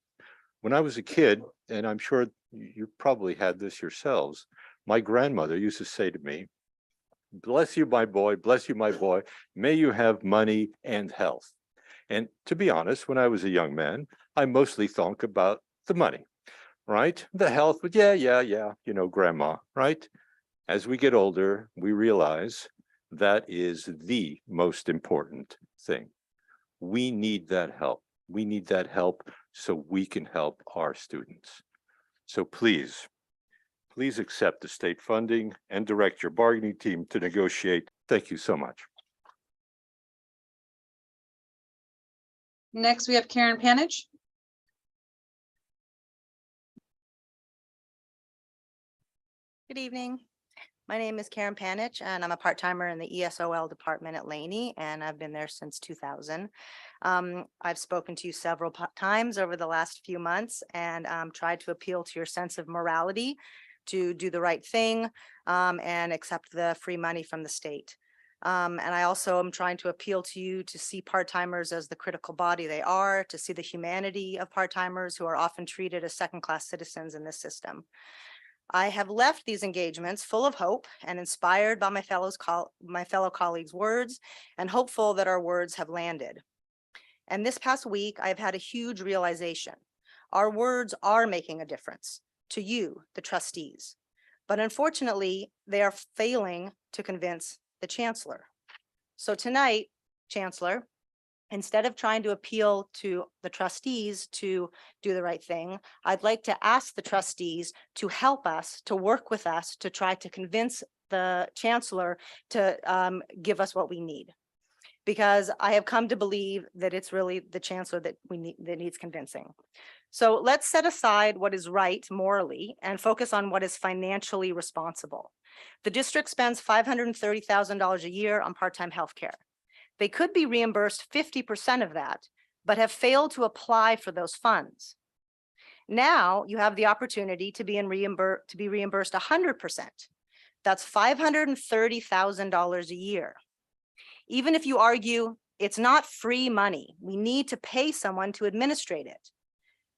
When I was a kid, and I'm sure you probably had this yourselves, my grandmother used to say to me, "Bless you, my boy, bless you, my boy, may you have money and health." And to be honest, when I was a young man, I mostly thought about the money. Right? The health, but yeah, you know, grandma, right? As we get older, we realize that is the most important thing. We need that help. We need that help so we can help our students. So please accept the state funding and direct your bargaining team to negotiate. Thank you so much. Next, we have Karen Panich. Good evening. My name is Karen Panich, and I'm a part-timer in the ESOL department at Laney, and I've been there since 2000. I've spoken to you several times over the last few months and tried to appeal to your sense of morality to do the right thing and accept the free money from the state. And I also am trying to appeal to you to see part-timers as the critical body they are, to see the humanity of part-timers who are often treated as second-class citizens in this system. I have left these engagements full of hope and inspired by my fellow colleagues' words and hopeful that our words have landed. And this past week, I've had a huge realization. Our words are making a difference to you, the trustees, but unfortunately, they are failing to convince the chancellor. So tonight, Chancellor, instead of trying to appeal to the trustees to do the right thing, I'd like to ask the trustees to help us, to work with us, to try to convince the chancellor to give us what we need. Because I have come to believe that it's really the chancellor that needs convincing. So let's set aside what is right morally and focus on what is financially responsible. The district spends $530,000 a year on part-time healthcare. They could be reimbursed 50% of that, but have failed to apply for those funds. Now you have the opportunity to be reimbursed 100%. That's $530,000 a year. Even if you argue it's not free money, we need to pay someone to administrate it,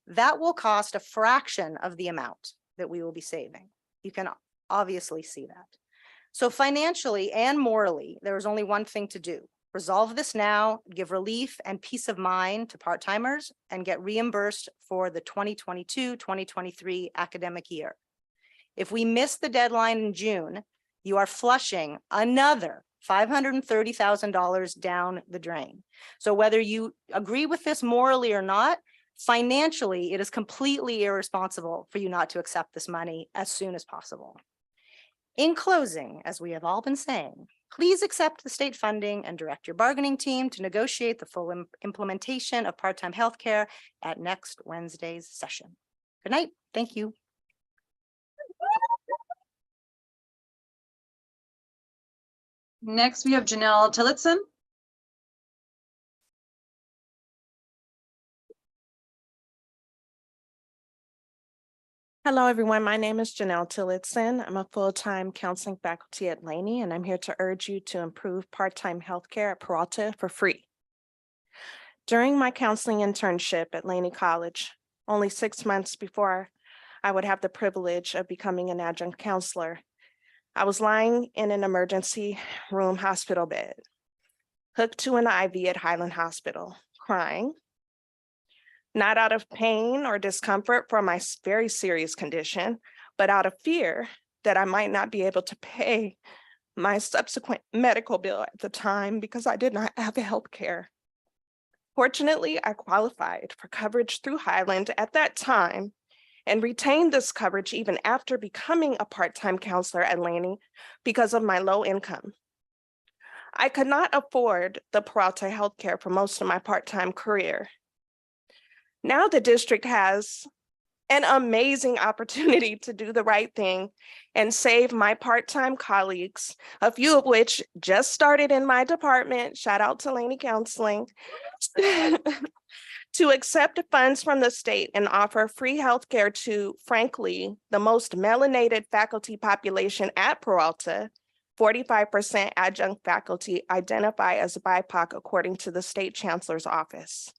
that will cost a fraction of the amount that we will be saving. You can obviously see that. So financially and morally, there is only one thing to do. Resolve this now, give relief and peace of mind to part-timers, and get reimbursed for the 2022-2023 academic year. If we miss the deadline in June, you are flushing another $530,000 down the drain. So whether you agree with this morally or not, financially, it is completely irresponsible for you not to accept this money as soon as possible. In closing, as we have all been saying, please accept the state funding and direct your bargaining team to negotiate the full implementation of part-time healthcare at next Wednesday's session. Good night. Thank you. Next, we have Janelle Tillotson. Hello, everyone. My name is Janelle Tillotson. I'm a full-time counseling faculty at Laney, and I'm here to urge you to improve part-time healthcare at Peralta for free. During my counseling internship at Laney College, only 6 months before I would have the privilege of becoming an adjunct counselor, I was lying in an emergency room hospital bed, hooked to an IV at Highland Hospital, crying, not out of pain or discomfort for my very serious condition, but out of fear that I might not be able to pay my subsequent medical bill at the time because I did not have health care. Fortunately, I qualified for coverage through Highland at that time and retained this coverage even after becoming a part-time counselor at Laney because of my low income. I could not afford the Peralta healthcare for most of my part-time career. Now the district has an amazing opportunity to do the right thing and save my part-time colleagues, a few of which just started in my department, shout out to Laney Counseling, to accept funds from the state and offer free healthcare to, frankly, the most melanated faculty population at Peralta. 45% adjunct faculty identify as BIPOC according to the state chancellor's office,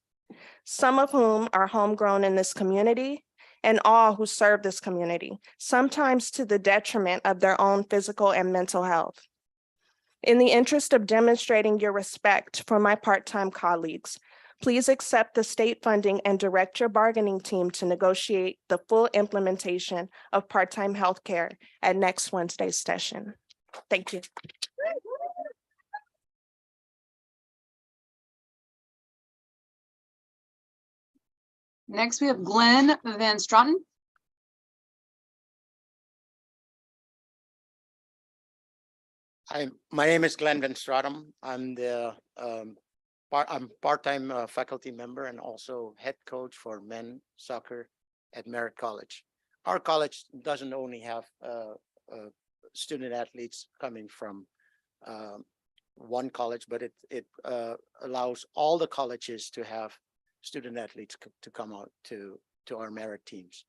some of whom are homegrown in this community and all who serve this community, sometimes to the detriment of their own physical and mental health. In the interest of demonstrating your respect for my part-time colleagues, Please accept the state funding and direct your bargaining team to negotiate the full implementation of part-time healthcare at next Wednesday's session. Thank you. Next, we have Glenn Van Straten. Hi, my name is Glenn Van Stratum. I'm part-time faculty member and also head coach for men's soccer at Merritt College. Our college doesn't only have student athletes coming from one college, but it allows all the colleges to have student athletes to come out to our Merritt teams.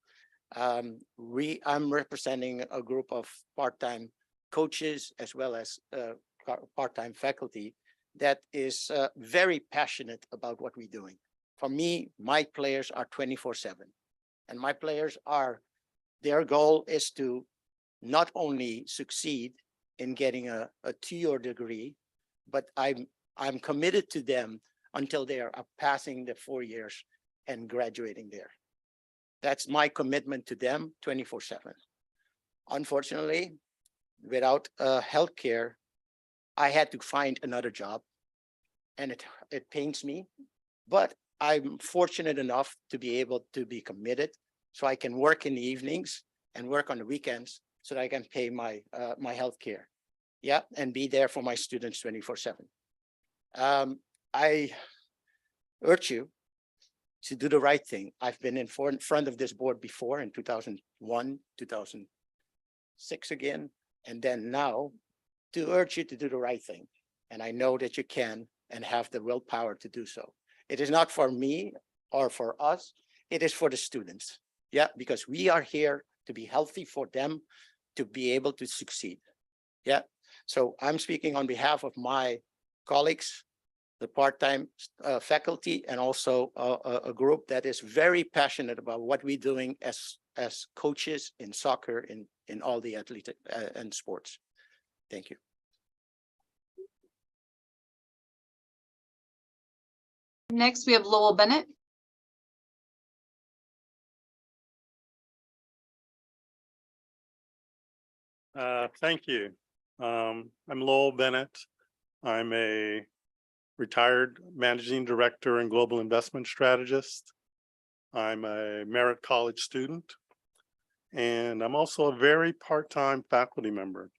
I'm representing a group of part-time coaches as well as part-time faculty that is very passionate about what we're doing. For me, my players are 24/7, and my players their goal is to not only succeed in getting a 2-year degree, but I'm committed to them until they are passing the 4 years and graduating there. That's my commitment to them 24/7. Unfortunately, without healthcare, I had to find another job, and it pains me, but I'm fortunate enough to be able to be committed so I can work in the evenings and work on the weekends so that I can pay my my healthcare, yeah, and be there for my students 24/7. I urge you to do the right thing. I've been in front of this board before in 2001, 2006 again, and then now to urge you to do the right thing. And I know that you can and have the willpower to do so. It is not for me or for us, it is for the students. Yeah, because we are here to be healthy for them to be able to succeed. Yeah, so I'm speaking on behalf of my colleagues, the part-time faculty, and also a group that is very passionate about what we're doing as coaches in soccer, in all the athletic and sports. Thank you. Next, we have Lowell Bennett. Thank you. I'm Lowell Bennett. I'm a retired managing director and global investment strategist. I'm a Merritt College student, and I'm also a very part-time faculty member.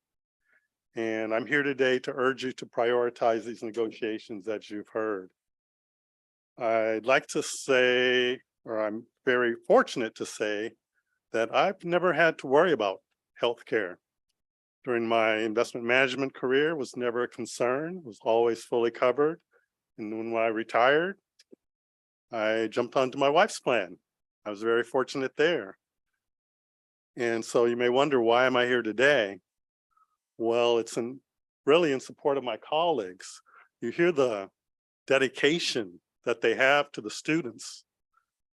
And I'm here today to urge you to prioritize these negotiations that you've heard. I'd like to say, or I'm very fortunate to say, that I've never had to worry about healthcare. During my investment management career, was never a concern, was always fully covered. And when I retired, I jumped onto my wife's plan. I was very fortunate there. And so you may wonder, why am I here today? Well, it's really in support of my colleagues. You hear the dedication that they have to the students.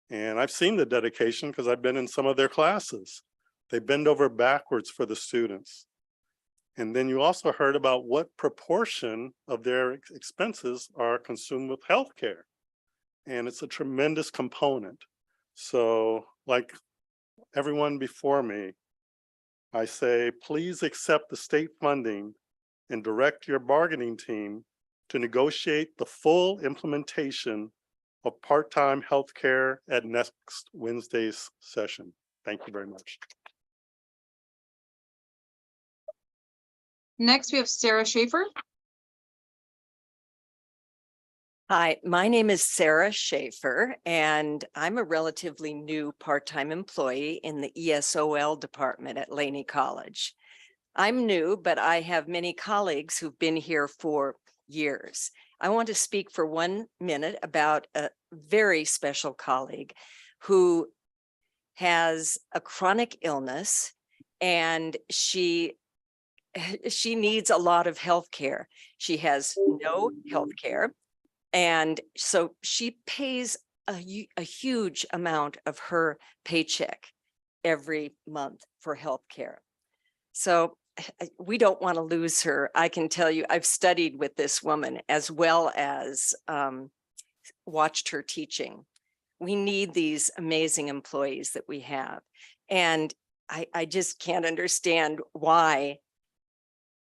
And I've seen the dedication because I've been in some of their classes. They bend over backwards for the students. And then you also heard about what proportion of their expenses are consumed with healthcare. And it's a tremendous component. So like everyone before me, I say, please accept the state funding and direct your bargaining team to negotiate the full implementation of part-time healthcare at next Wednesday's session. Thank you very much. Next, we have Sarah Schaefer. Hi, my name is Sarah Schaefer, and I'm a relatively new part-time employee in the ESOL department at Laney College. I'm new, but I have many colleagues who've been here for years. I want to speak for 1 minute about a very special colleague who has a chronic illness, and she needs a lot of health care. She has no health care. And so she pays a huge amount of her paycheck every month for health care. So we don't want to lose her. I can tell you, I've studied with this woman as well as watched her teaching. We need these amazing employees that we have. And I just can't understand why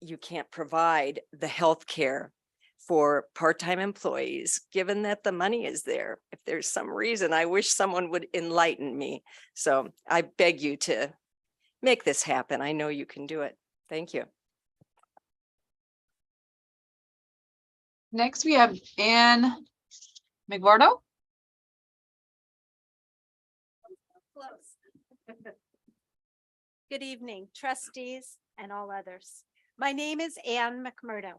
you can't provide the health care for part-time employees, given that the money is there. If there's some reason, I wish someone would enlighten me. So I beg you to make this happen. I know you can do it. Thank you. Next, we have Ann McVardo. Good evening, trustees and all others. My name is Ann McMurdo.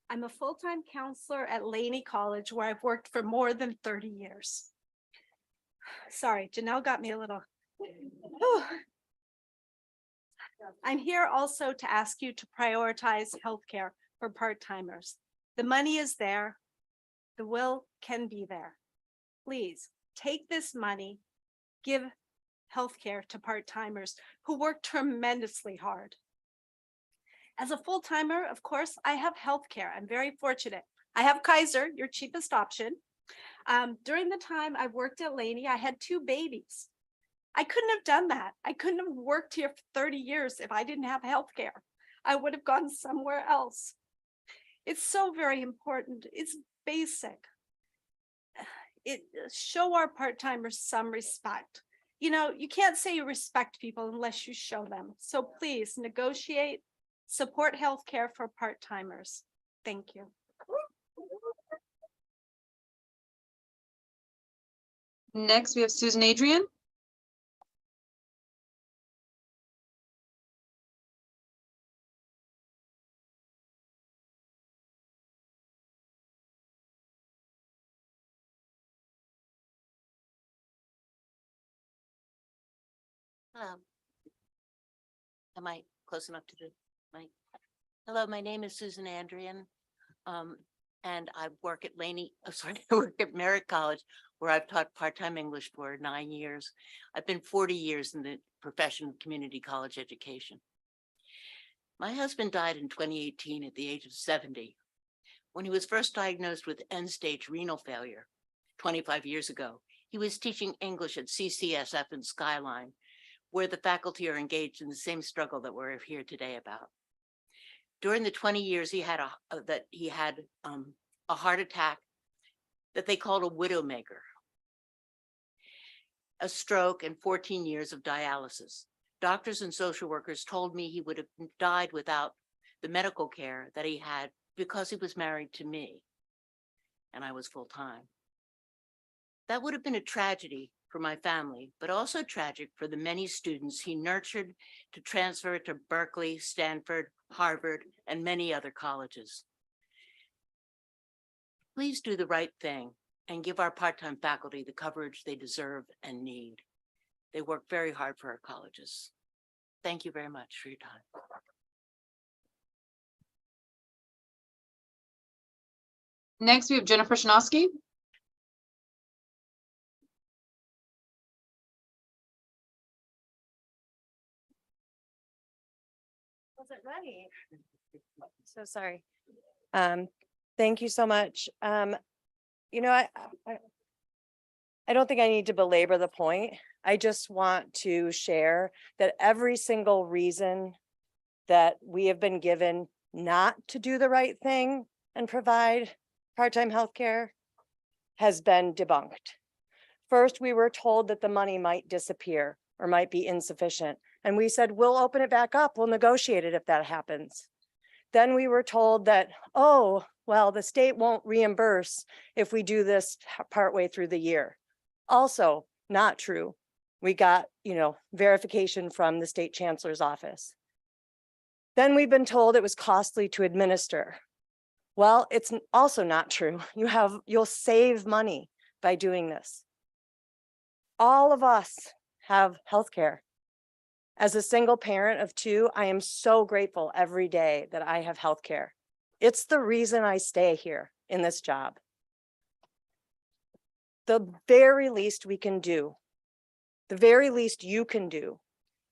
I'm a full-time counselor at Laney College, where I've worked for more than 30 years. Sorry, Janelle got me a little. Whew. I'm here also to ask you to prioritize healthcare for part-timers. The money is there. The will can be there. Please take this money, give healthcare to part-timers who work tremendously hard. As a full-timer, of course, I have healthcare. I'm very fortunate. I have Kaiser, your cheapest option. During the time I worked at Laney, I had 2 babies. I couldn't have done that. I couldn't have worked here for 30 years if I didn't have healthcare. I would have gone somewhere else. It's so very important. It's basic. Show our part-timers some respect. You know, you can't say you respect people unless you show them. So please negotiate, support healthcare for part-timers. Thank you. Next, we have Susan Adrian. Am I close enough to the mic? Hello, my name is Susan Andrian. And I work at Laney, I work at Merritt College, where I've taught part-time English for 9 years. I've been 40 years in the profession of community college education. My husband died in 2018 at the age of 70. When he was first diagnosed with end-stage renal failure 25 years ago, he was teaching English at CCSF in Skyline, where the faculty are engaged in the same struggle that we're here today about. During the 20 years he had a heart attack that they called a widowmaker, a stroke, and 14 years of dialysis. Doctors and social workers told me he would have died without the medical care that he had because he was married to me and I was full-time. That would have been a tragedy for my family, but also tragic for the many students he nurtured to transfer to Berkeley, Stanford, Harvard, and many other colleges. Please do the right thing and give our part-time faculty the coverage they deserve and need. They work very hard for our colleges. Thank you very much for your time. Next, we have Jennifer Shinosky. Wasn't ready. So sorry. Thank you so much. You know, I don't think I need to belabor the point. I just want to share that every single reason that we have been given not to do the right thing and provide part-time healthcare has been debunked. First, we were told that the money might disappear or might be insufficient. And we said, we'll open it back up. We'll negotiate it if that happens. Then we were told that, oh, well, the state won't reimburse if we do this partway through the year. Also not true. We got, verification from the state chancellor's office. Then we've been told it was costly to administer. Well, it's also not true. You'll save money by doing this. All of us have healthcare. As a single parent of 2, I am so grateful every day that I have healthcare. It's the reason I stay here in this job. The very least we can do, the very least you can do,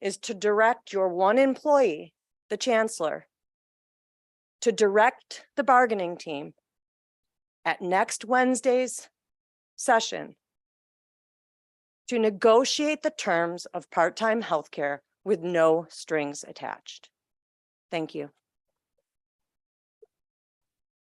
is to direct your one employee, the chancellor, to direct the bargaining team at next Wednesday's session to negotiate the terms of part-time healthcare with no strings attached. Thank you.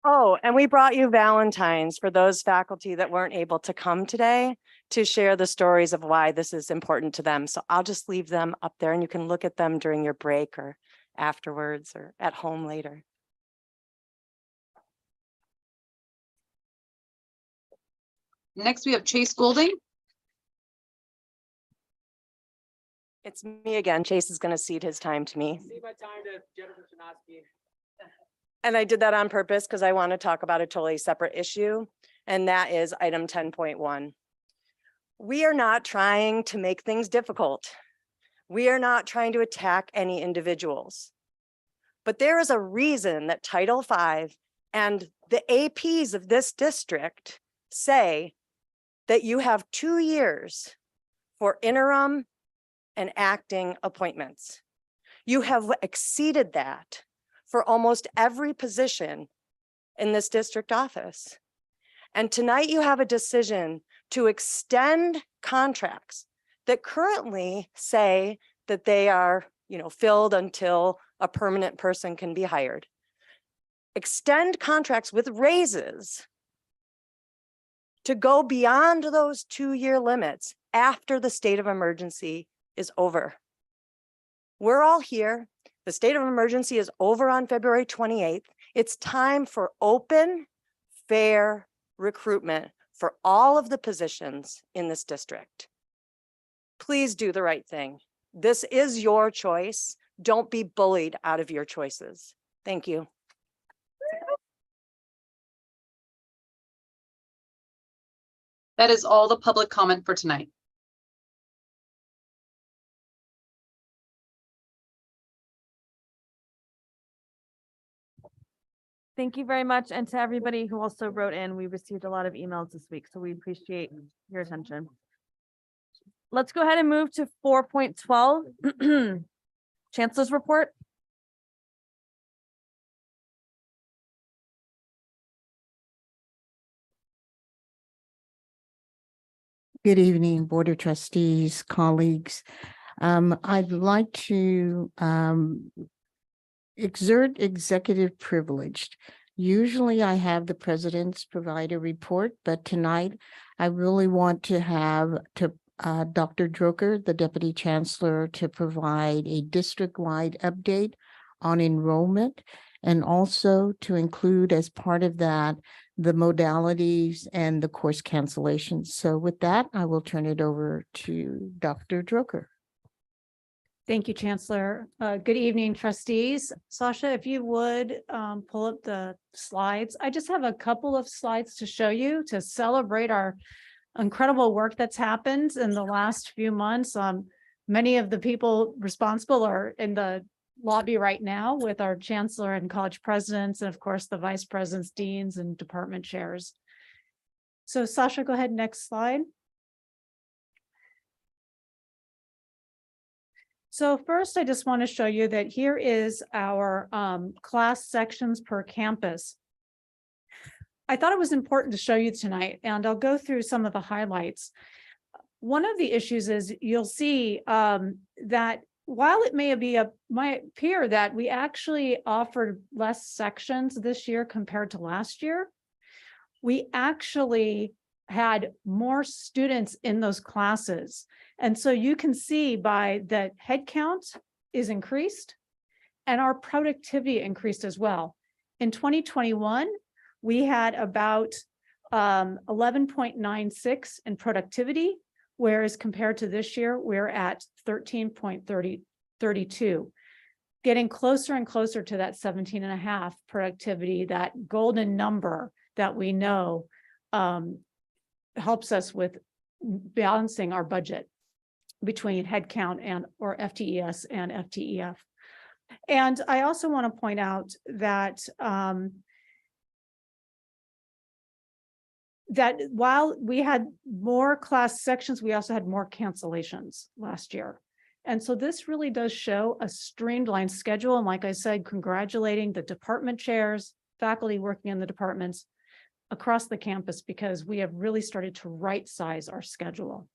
Oh, and we brought you Valentines for those faculty that weren't able to come today to share the stories of why this is important to them. So I'll just leave them up there and you can look at them during your break or afterwards or at home later. Next, we have Chase Goulding. It's me again. Chase is going to cede his time to me. Cede my time to Jennifer Chinaski. And I did that on purpose because I want to talk about a totally separate issue, and that is item 10.1. We are not trying to make things difficult. We are not trying to attack any individuals. But there is a reason that Title V and the APs of this district say that you have 2 years for interim and acting appointments. You have exceeded that for almost every position in this district office. And tonight you have a decision to extend contracts that currently say that they are, filled until a permanent person can be hired. Extend contracts with raises to go beyond those 2-year limits after the state of emergency is over. We're all here. The state of emergency is over on February 28th. It's time for open, fair recruitment for all of the positions in this district. Please do the right thing. This is your choice. Don't be bullied out of your choices. Thank you. That is all the public comment for tonight. Thank you very much. And to everybody who also wrote in, we received a lot of emails this week, so we appreciate your attention. Let's go ahead and move to 4.12, Chancellor's report. Good evening, Board of Trustees, colleagues. I'd like to exert executive privilege. Usually I have the presidents provide a report, but tonight I really want to have Dr. Drucker, the Deputy Chancellor, to provide a district-wide update on enrollment, and also to include as part of that the modalities and the course cancellations. So with that, I will turn it over to Dr. Drucker. Thank you, Chancellor. Good evening, trustees. Sasha, if you would pull up the slides. I just have a couple of slides to show you to celebrate our incredible work that's happened in the last few months. Many of the people responsible are in the lobby right now with our chancellor and college presidents, and of course the vice presidents, deans, and department chairs. So Sasha, go ahead, next slide. So first, I just want to show you that here is our class sections per campus. I thought it was important to show you tonight, and I'll go through some of the highlights. One of the issues is you'll see that while it might appear that we actually offered less sections this year compared to last year, we actually had more students in those classes. And so you can see by the head count is increased and our productivity increased as well. In 2021, we had about 11.96 in productivity, whereas compared to this year, we're at 13.32, getting closer and closer to that 17.5 productivity, that golden number that we know helps us with balancing our budget between headcount and or FTES and FTEF. And I also want to point out that that while we had more class sections, we also had more cancellations last year. And so this really does show a streamlined schedule. And like I said, congratulating the department chairs, faculty working in the departments, across the campus because we have really started to right size our schedule.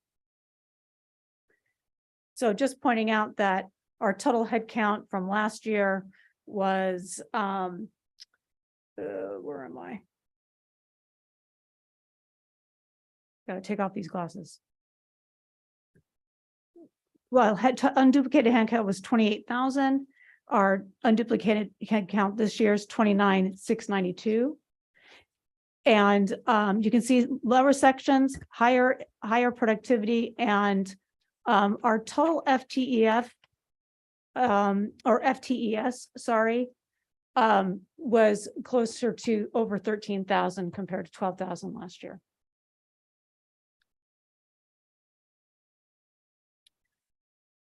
So just pointing out that our total headcount from last year was, where am I? Gotta take off these glasses. Well, unduplicated headcount was 28,000. Our unduplicated headcount this year is 29,692. And you can see lower sections, higher productivity, and our total FTEF or FTES, sorry, was closer to over 13,000 compared to 12,000 last year.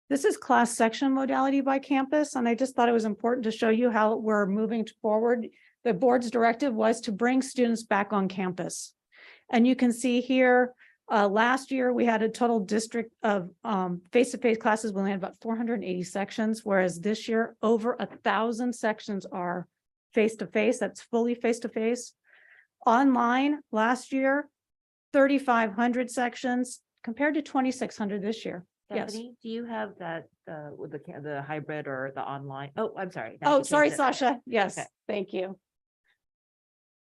This is class section modality by campus, and I just thought it was important to show you how we're moving forward. The board's directive was to bring students back on campus. And you can see here, last year we had a total district of face-to-face classes. We only had about 480 sections, whereas this year over 1,000 sections are face-to-face. That's fully face-to-face. Online last year, 3,500 sections compared to 2,600 this year. Yes. Stephanie, do you have that with the hybrid or the online? Oh, I'm sorry. Oh, sorry, Sasha. Yes, Okay. thank you.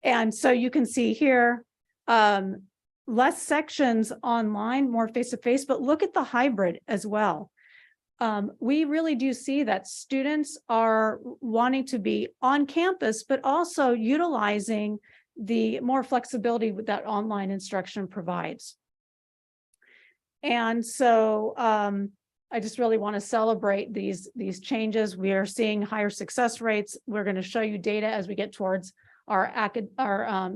And so you can see here, less sections online, more face-to-face, but look at the hybrid as well. We really do see that students are wanting to be on campus, but also utilizing the more flexibility that online instruction provides. And so I just really want to celebrate these changes. We are seeing higher success rates. We're going to show you data as we get towards our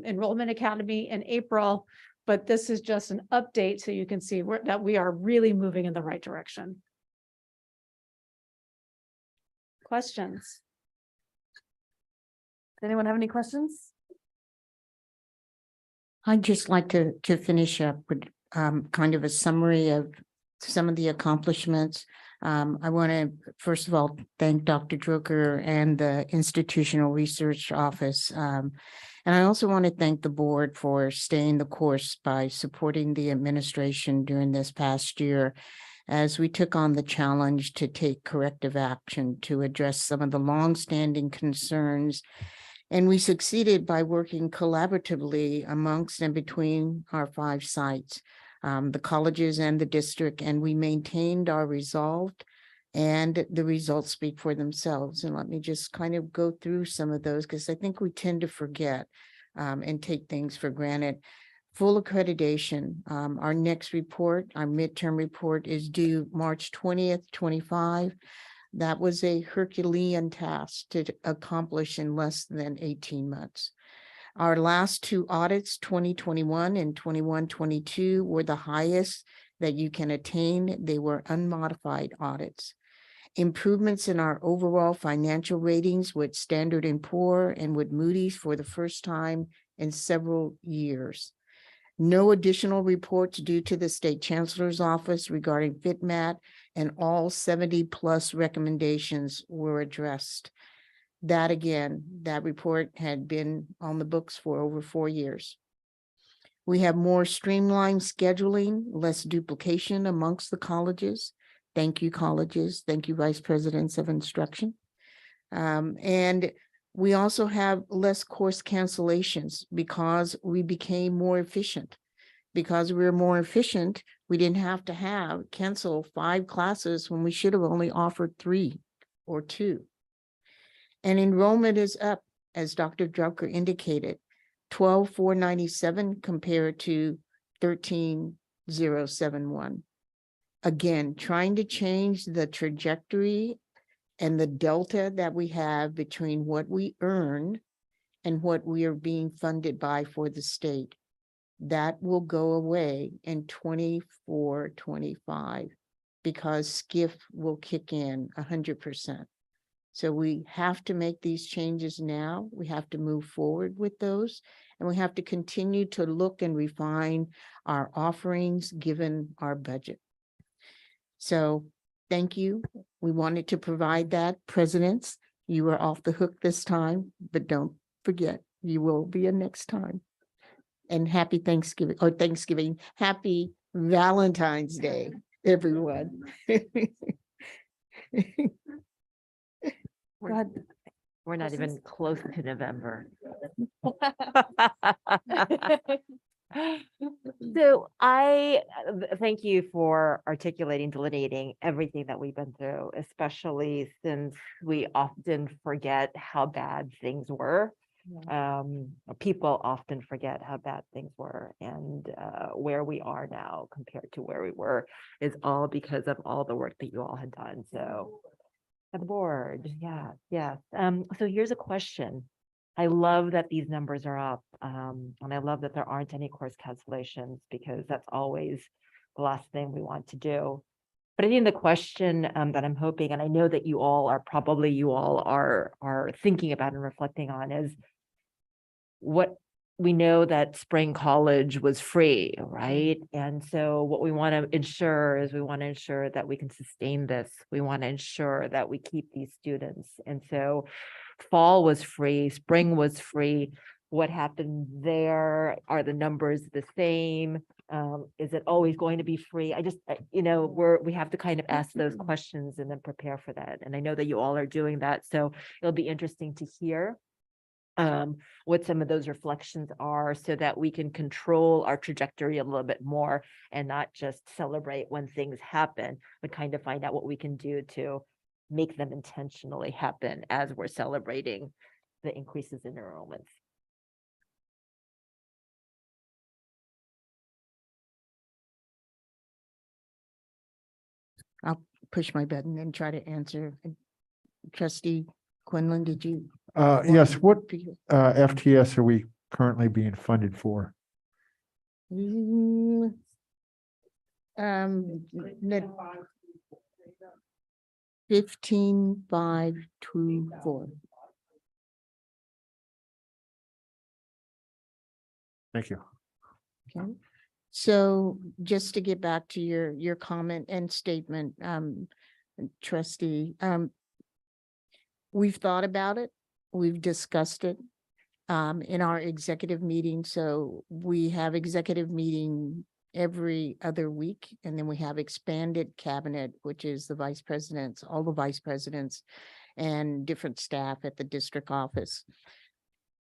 enrollment academy in April, but this is just an update so you can see that we are really moving in the right direction. Questions? Does anyone have any questions? I'd just like to finish up with kind of a summary of some of the accomplishments. I want to, first of all, thank Dr. Drucker and the Institutional Research Office. And I also want to thank the board for staying the course by supporting the administration during this past year as we took on the challenge to take corrective action to address some of the longstanding concerns. And we succeeded by working collaboratively amongst and between our 5 sites, the colleges and the district, and we maintained our resolve, and the results speak for themselves. And let me just kind of go through some of those because I think we tend to forget and take things for granted. Full accreditation. Our next report, our midterm report, is due March 20th, 25. That was a Herculean task to accomplish in less than 18 months. Our last 2 audits, 2021 and 21-22, were the highest that you can attain. They were unmodified audits. Improvements in our overall financial ratings with Standard & Poor and with Moody's for the first time in several years. No additional reports due to the State Chancellor's Office regarding FitMat, and all 70+ recommendations were addressed. That again, that report had been on the books for over 4 years. We have more streamlined scheduling, less duplication amongst the colleges. Thank you, colleges. Thank you, Vice Presidents of Instruction. And we also have less course cancellations because we became more efficient. Because we were more efficient, we didn't have to cancel 5 classes when we should have only offered 3 or 2. And enrollment is up, as Dr. Drucker indicated, 12,497 compared to 13,071. Again, trying to change the trajectory and the delta that we have between what we earn and what we are being funded by for the state. That will go away in 24-25 because SCIF will kick in 100%. So we have to make these changes now. We have to move forward with those, and we have to continue to look and refine our offerings given our budget. So thank you. We wanted to provide that. Presidents, you are off the hook this time, but don't forget, you will be a next time. And happy Thanksgiving, happy Valentine's Day, everyone. We're not even close to November. So thank you for articulating, delineating everything that we've been through, especially since we often forget how bad things were. People often forget how bad things were, and where we are now compared to where we were is all because of all the work that you all had done. So the board, yeah. So here's a question. I love that these numbers are up, and I love that there aren't any course cancellations, because that's always the last thing we want to do. But I think the question that I'm hoping, and I know that you all are thinking about and reflecting on, is what we know that spring college was free, right? And so what we want to ensure is that we can sustain this. We want to ensure that we keep these students. And so fall was free, spring was free. What happened there? Are the numbers the same? Is it always going to be free? We have to kind of ask those questions and then prepare for that. And I know that you all are doing that. So it'll be interesting to hear what some of those reflections are, so that we can control our trajectory a little bit more and not just celebrate when things happen, but kind of find out what we can do to make them intentionally happen as we're celebrating the increases in enrollments. I'll push my button and try to answer. Trustee Quinlan, did you? Yes, what FTS are we currently being funded for? Net 15,524. Thank you. Okay. So just to get back to your comment and statement, trustee, we've thought about it. We've discussed it in our executive meeting. So we have executive meeting every other week, and then we have expanded cabinet, which is the vice presidents, all the vice presidents and different staff at the district office.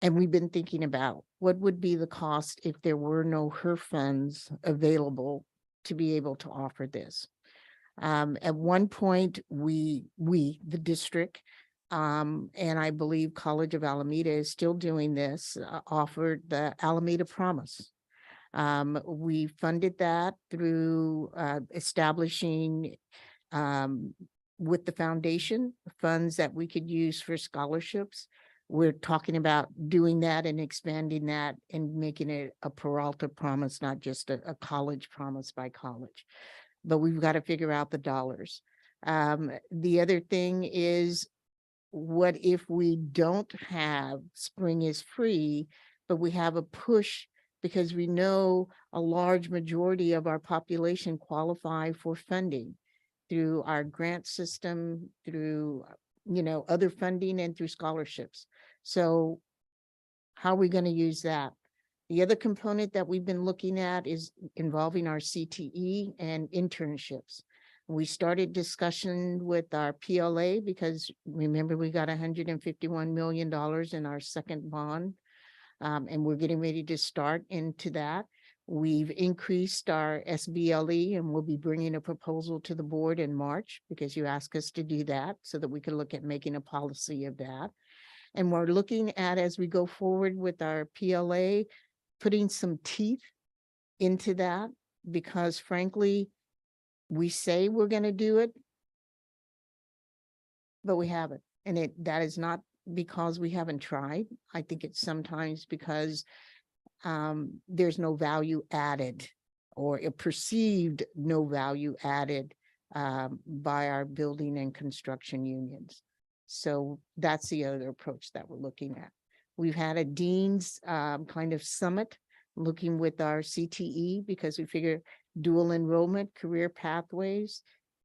And we've been thinking about what would be the cost if there were no HERF funds available to be able to offer this. At one point, we, the district, and I believe College of Alameda is still doing this, offered the Alameda Promise. We funded that through establishing with the foundation funds that we could use for scholarships. We're talking about doing that and expanding that and making it a Peralta Promise, not just a college promise by college. But we've got to figure out the dollars. The other thing is, what if we don't have spring is free, but we have a push because we know a large majority of our population qualify for funding through our grant system, through, other funding and through scholarships. So how are we going to use that? The other component that we've been looking at is involving our CTE and internships. We started discussion with our PLA because remember, we got $151 million in our second bond, and we're getting ready to start into that. We've increased our SBLE, and we'll be bringing a proposal to the board in March because you asked us to do that so that we can look at making a policy of that. And we're looking at, as we go forward with our PLA, putting some teeth into that, because frankly, we say we're going to do it, but we haven't. And that is not because we haven't tried. I think it's sometimes because there's no value added, or a perceived no value added by our building and construction unions. So that's the other approach that we're looking at. We've had a dean's kind of summit looking with our CTE, because we figure dual enrollment, career pathways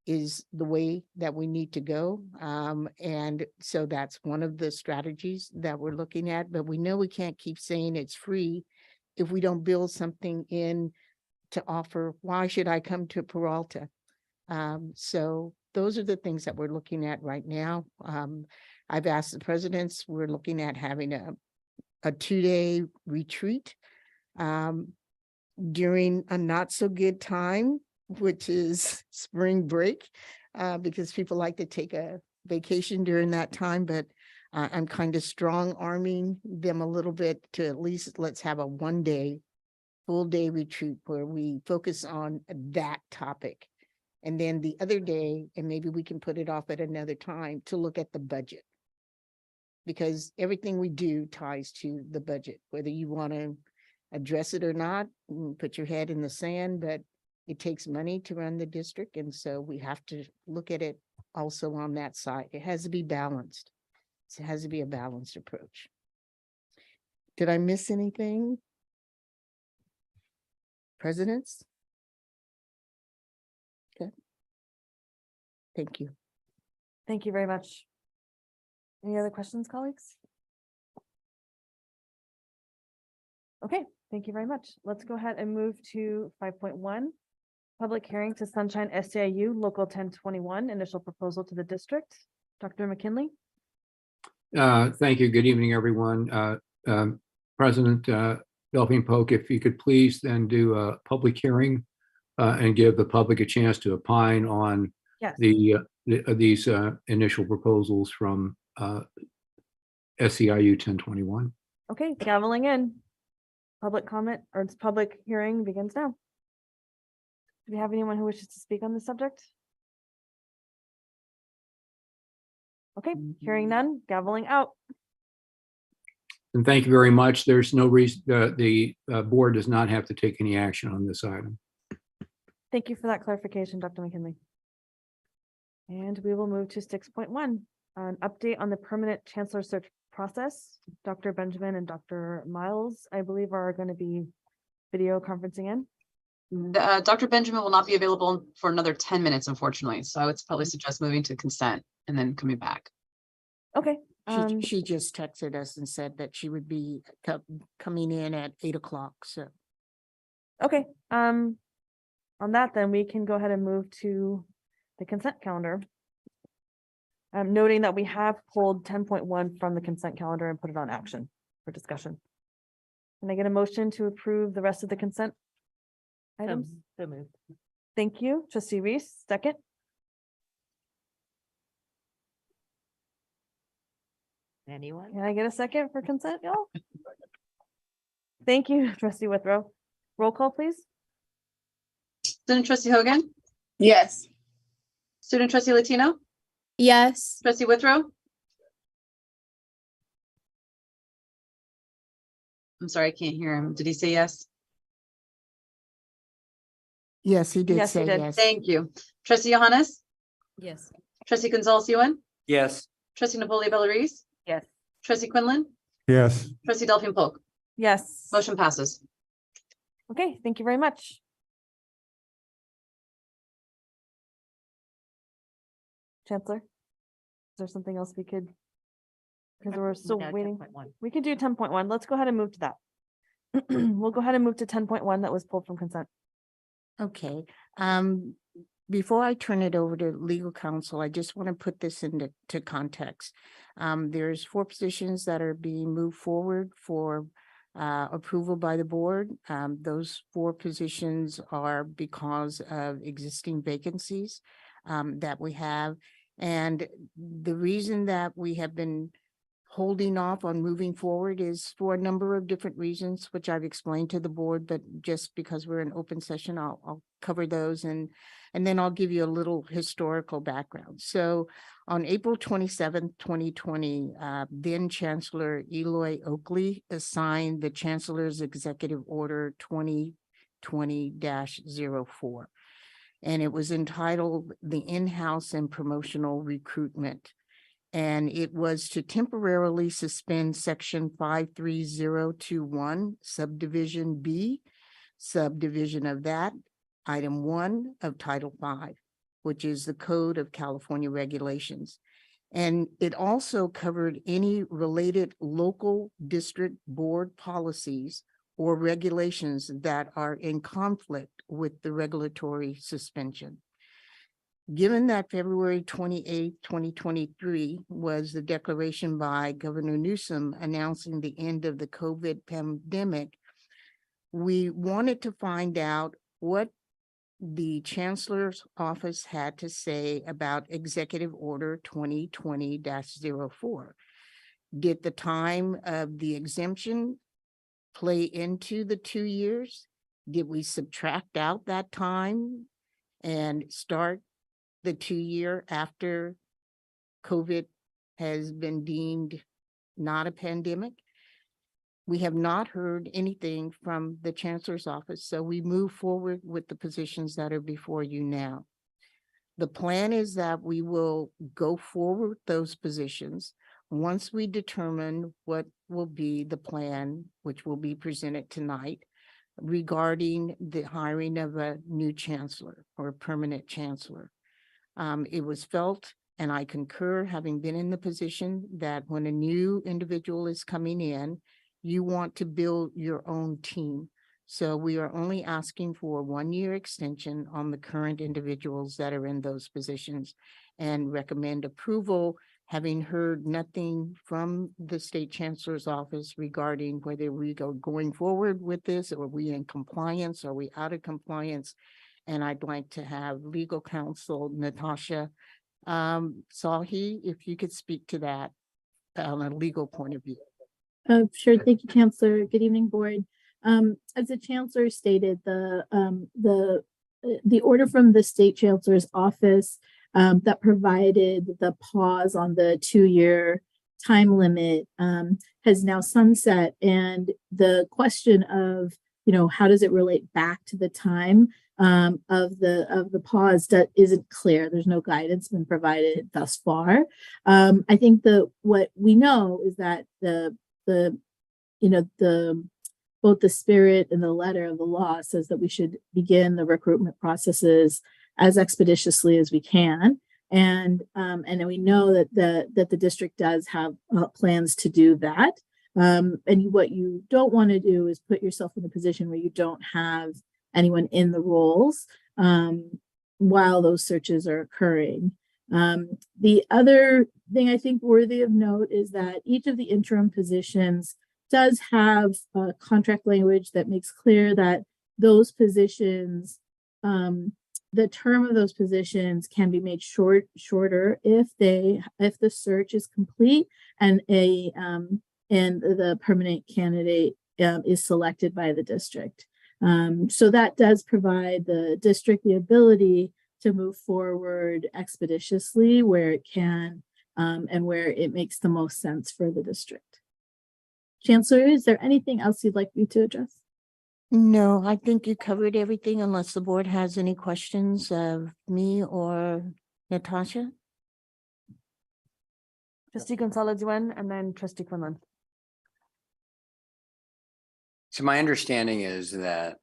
is the way that we need to go. And so that's one of the strategies that we're looking at, but we know we can't keep saying it's free if we don't build something in to offer, why should I come to Peralta? So those are the things that we're looking at right now. I've asked the presidents, we're looking at having a 2-day retreat during a not so good time, which is spring break, because people like to take a vacation during that time, but I'm kind of strong arming them a little bit to at least let's have a 1-day, full day retreat where we focus on that topic. And then the other day, and maybe we can put it off at another time, to look at the budget. Because everything we do ties to the budget, whether you want to address it or not, put your head in the sand, but it takes money to run the district. And so we have to look at it also on that side. It has to be balanced. It has to be a balanced approach. Did I miss anything? Presidents? Okay. Thank you. Thank you very much. Any other questions, colleagues? Okay, thank you very much. Let's go ahead and move to 5.1. Public hearing to Sunshine SEIU Local 1021, initial proposal to the district. Dr. McKinley? Thank you. Good evening, everyone. President Delphine Polk, if you could please then do a public hearing and give the public a chance to opine on Yes. these initial proposals from SEIU 1021. Okay, gaveling in. Public comment or its public hearing begins now. Do we have anyone who wishes to speak on this subject? Okay, hearing none, gaveling out. And thank you very much. There's no reason, the board does not have to take any action on this item. Thank you for that clarification, Dr. McKinley. And we will move to 6.1, an update on the permanent chancellor search process. Dr. Benjamin and Dr. Miles, I believe, are going to be video conferencing in. Dr. Benjamin will not be available for another 10 minutes, unfortunately. So I would probably suggest moving to consent and then coming back. Okay. She just texted us and said that she would be coming in at 8 o'clock. So. Okay. On that, then we can go ahead and move to the consent calendar. Noting that we have pulled 10.1 from the consent calendar and put it on action for discussion. Can I get a motion to approve the rest of the consent items? So moved. Thank you. Trustee Reese, second. Anyone? Can I get a second for consent, y'all? Thank you, Trustee Withrow. Roll call, please. Student Trustee Hogan? Yes. Student Trustee Latino? Yes. Trustee Withrow? I'm sorry, I can't hear him. Did he say yes? Yes, he did Yes, he say did. yes. Thank you. Trustee Johannes? Yes. Trustee Gonzalez Yuan? Yes. Trustee Napoli Bellarice? Yes. Trustee Quinlan? Yes. Trustee Delphine Polk? Yes. Motion passes. Okay, thank you very much. Chancellor, is there something else we could? Because we're still No, waiting. 10.1. We could do 10.1. Let's go ahead and move to that. We'll go ahead and move to 10.1 that was pulled from consent. Okay, before I turn it over to legal counsel, I just want to put this into context. There's 4 positions that are being moved forward for approval by the board. Those 4 positions are because of existing vacancies that we have. And the reason that we have been holding off on moving forward is for a number of different reasons, which I've explained to the board, but just because we're in open session, I'll cover those and then I'll give you a little historical background. So on April 27th, 2020, then Chancellor Eloy Oakley assigned the Chancellor's Executive Order 2020-04. And it was entitled the In-House and Promotional Recruitment. And it was to temporarily suspend section 53021, subdivision B, subdivision of that, item 1 of Title 5, which is the Code of California Regulations. And it also covered any related local district board policies or regulations that are in conflict with the regulatory suspension. Given that February 28, 2023 was the declaration by Governor Newsom announcing the end of the COVID pandemic, we wanted to find out what the Chancellor's Office had to say about Executive Order 2020-04. Did the time of the exemption play into the 2 years? Did we subtract out that time and start the 2 year after COVID has been deemed not a pandemic? We have not heard anything from the Chancellor's Office, so we move forward with the positions that are before you now. The plan is that we will go forward with those positions once we determine what will be the plan, which will be presented tonight, regarding the hiring of a new chancellor or a permanent chancellor. It was felt, and I concur, having been in the position, that when a new individual is coming in, you want to build your own team. So we are only asking for a 1 year extension on the current individuals that are in those positions and recommend approval, having heard nothing from the State Chancellor's Office regarding whether we go going forward with this, or are we in compliance, are we out of compliance? And I'd like to have legal counsel Natasha Sahi, if you could speak to that on a legal point of view. Sure. Thank you, Chancellor. Good evening, Board. As the Chancellor stated, the order from the State Chancellor's Office that provided the pause on the 2 year time limit has now sunset, and the question of, how does it relate back to the time of the pause that isn't clear. There's no guidance been provided thus far. I think what we know is that both the spirit and the letter of the law says that we should begin the recruitment processes as expeditiously as we can. And then we know that the district does have plans to do that. And what you don't want to do is put yourself in a position where you don't have anyone in the roles while those searches are occurring. The other thing I think worthy of note is that each of the interim positions does have contract language that makes clear that those positions, the term of those positions can be made shorter if the search is complete and the permanent candidate is selected by the district. So that does provide the district the ability to move forward expeditiously where it can and where it makes the most sense for the district. Chancellor, is there anything else you'd like me to address? No, I think you covered everything unless the board has any questions of me or Natasha. Trustee Gonzalez-Yuen and then Trustee Quinlan. So my understanding is that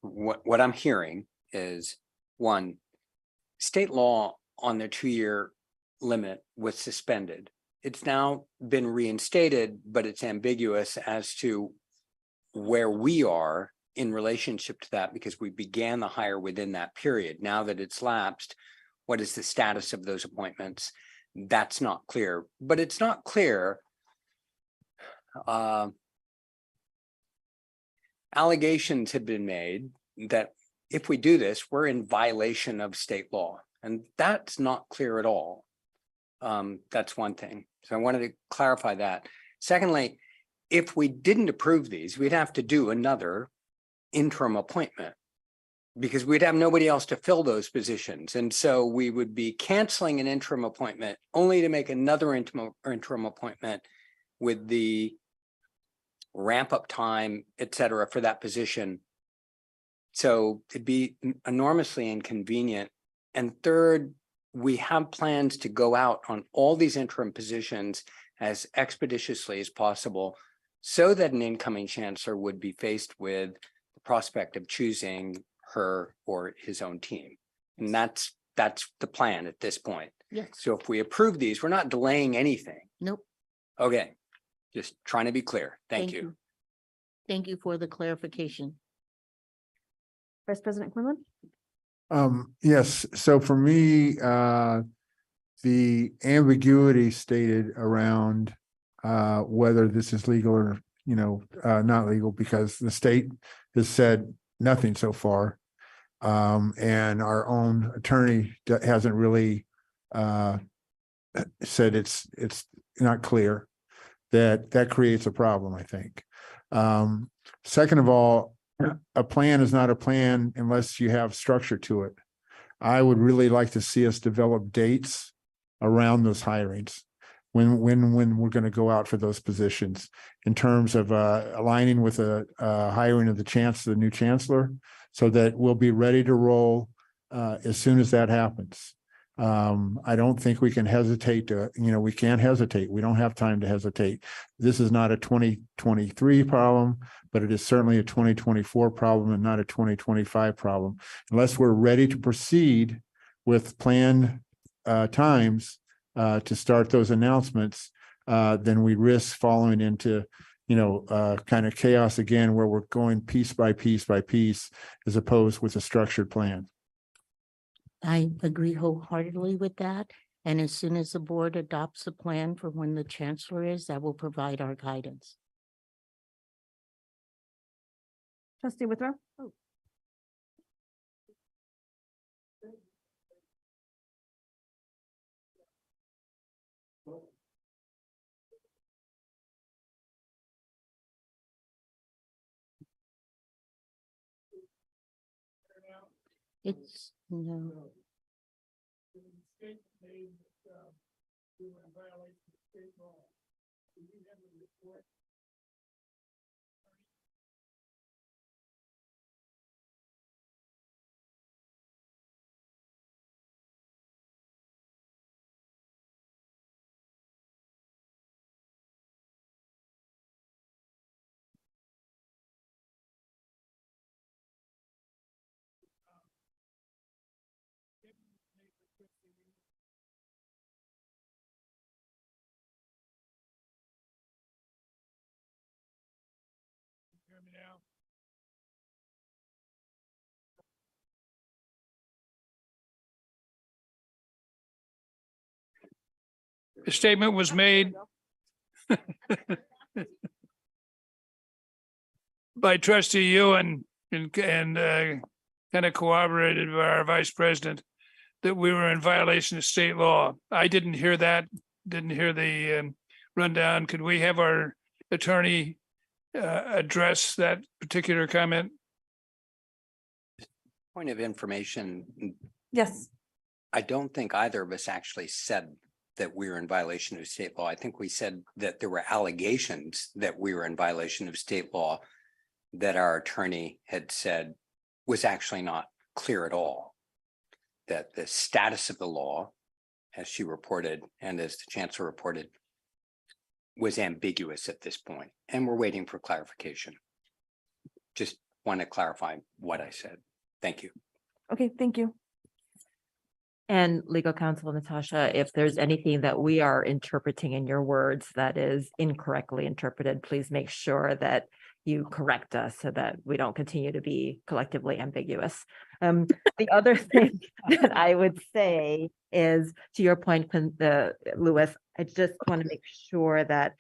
what I'm hearing is, one, state law on the 2 year limit was suspended. It's now been reinstated, but it's ambiguous as to where we are in relationship to that because we began the hire within that period. Now that it's lapsed, what is the status of those appointments? That's not clear, but it's not clear. Allegations have been made that if we do this, we're in violation of state law, and that's not clear at all. That's one thing. So I wanted to clarify that. Secondly, if we didn't approve these, we'd have to do another interim appointment because we'd have nobody else to fill those positions. And so we would be canceling an interim appointment only to make another interim appointment with the ramp up time, et cetera, for that position. So it'd be enormously inconvenient. And third, we have plans to go out on all these interim positions as expeditiously as possible so that an incoming chancellor would be faced with the prospect of choosing her or his own team. And that's the plan at this point. Yes. So if we approve these, we're not delaying anything. Nope. Okay. Just trying to be clear. Thank you. Thank you for the clarification. Vice President Quinlan? Yes, so for me, the ambiguity stated around whether this is legal or, not legal, because the state has said nothing so far. And our own attorney hasn't really said it's not clear. That creates a problem, I think. Second of all, a plan is not a plan unless you have structure to it. I would really like to see us develop dates around those hirings when we're going to go out for those positions in terms of aligning with a hiring of the new chancellor, so that we'll be ready to roll as soon as that happens. I don't think we can hesitate we can't hesitate. We don't have time to hesitate. This is not a 2023 problem, but it is certainly a 2024 problem and not a 2025 problem. Unless we're ready to proceed with planned times to start those announcements, then we risk falling into kind of chaos again, where we're going piece by piece by piece, as opposed with a structured plan. I agree wholeheartedly with that. And as soon as the board adopts a plan for when the chancellor is, that will provide our guidance. Trustee Withrow? It's no. The statement was made by trustee Ewan and kind of corroborated by our vice president that we were in violation of state law. I didn't hear that, didn't hear the rundown. Could we have our attorney address that particular comment? Point of information, Yes. I don't think either of us actually said that we were in violation of state law. I think we said that there were allegations that we were in violation of state law that our attorney had said was actually not clear at all. That the status of the law, as she reported and as the chancellor reported, was ambiguous at this point, and we're waiting for clarification. Just want to clarify what I said. Thank you. Okay, thank you. And legal counsel, Natasha, if there's anything that we are interpreting in your words that is incorrectly interpreted, please make sure that you correct us so that we don't continue to be collectively ambiguous. The other thing that I would say is, to your point, Louis, I just want to make sure that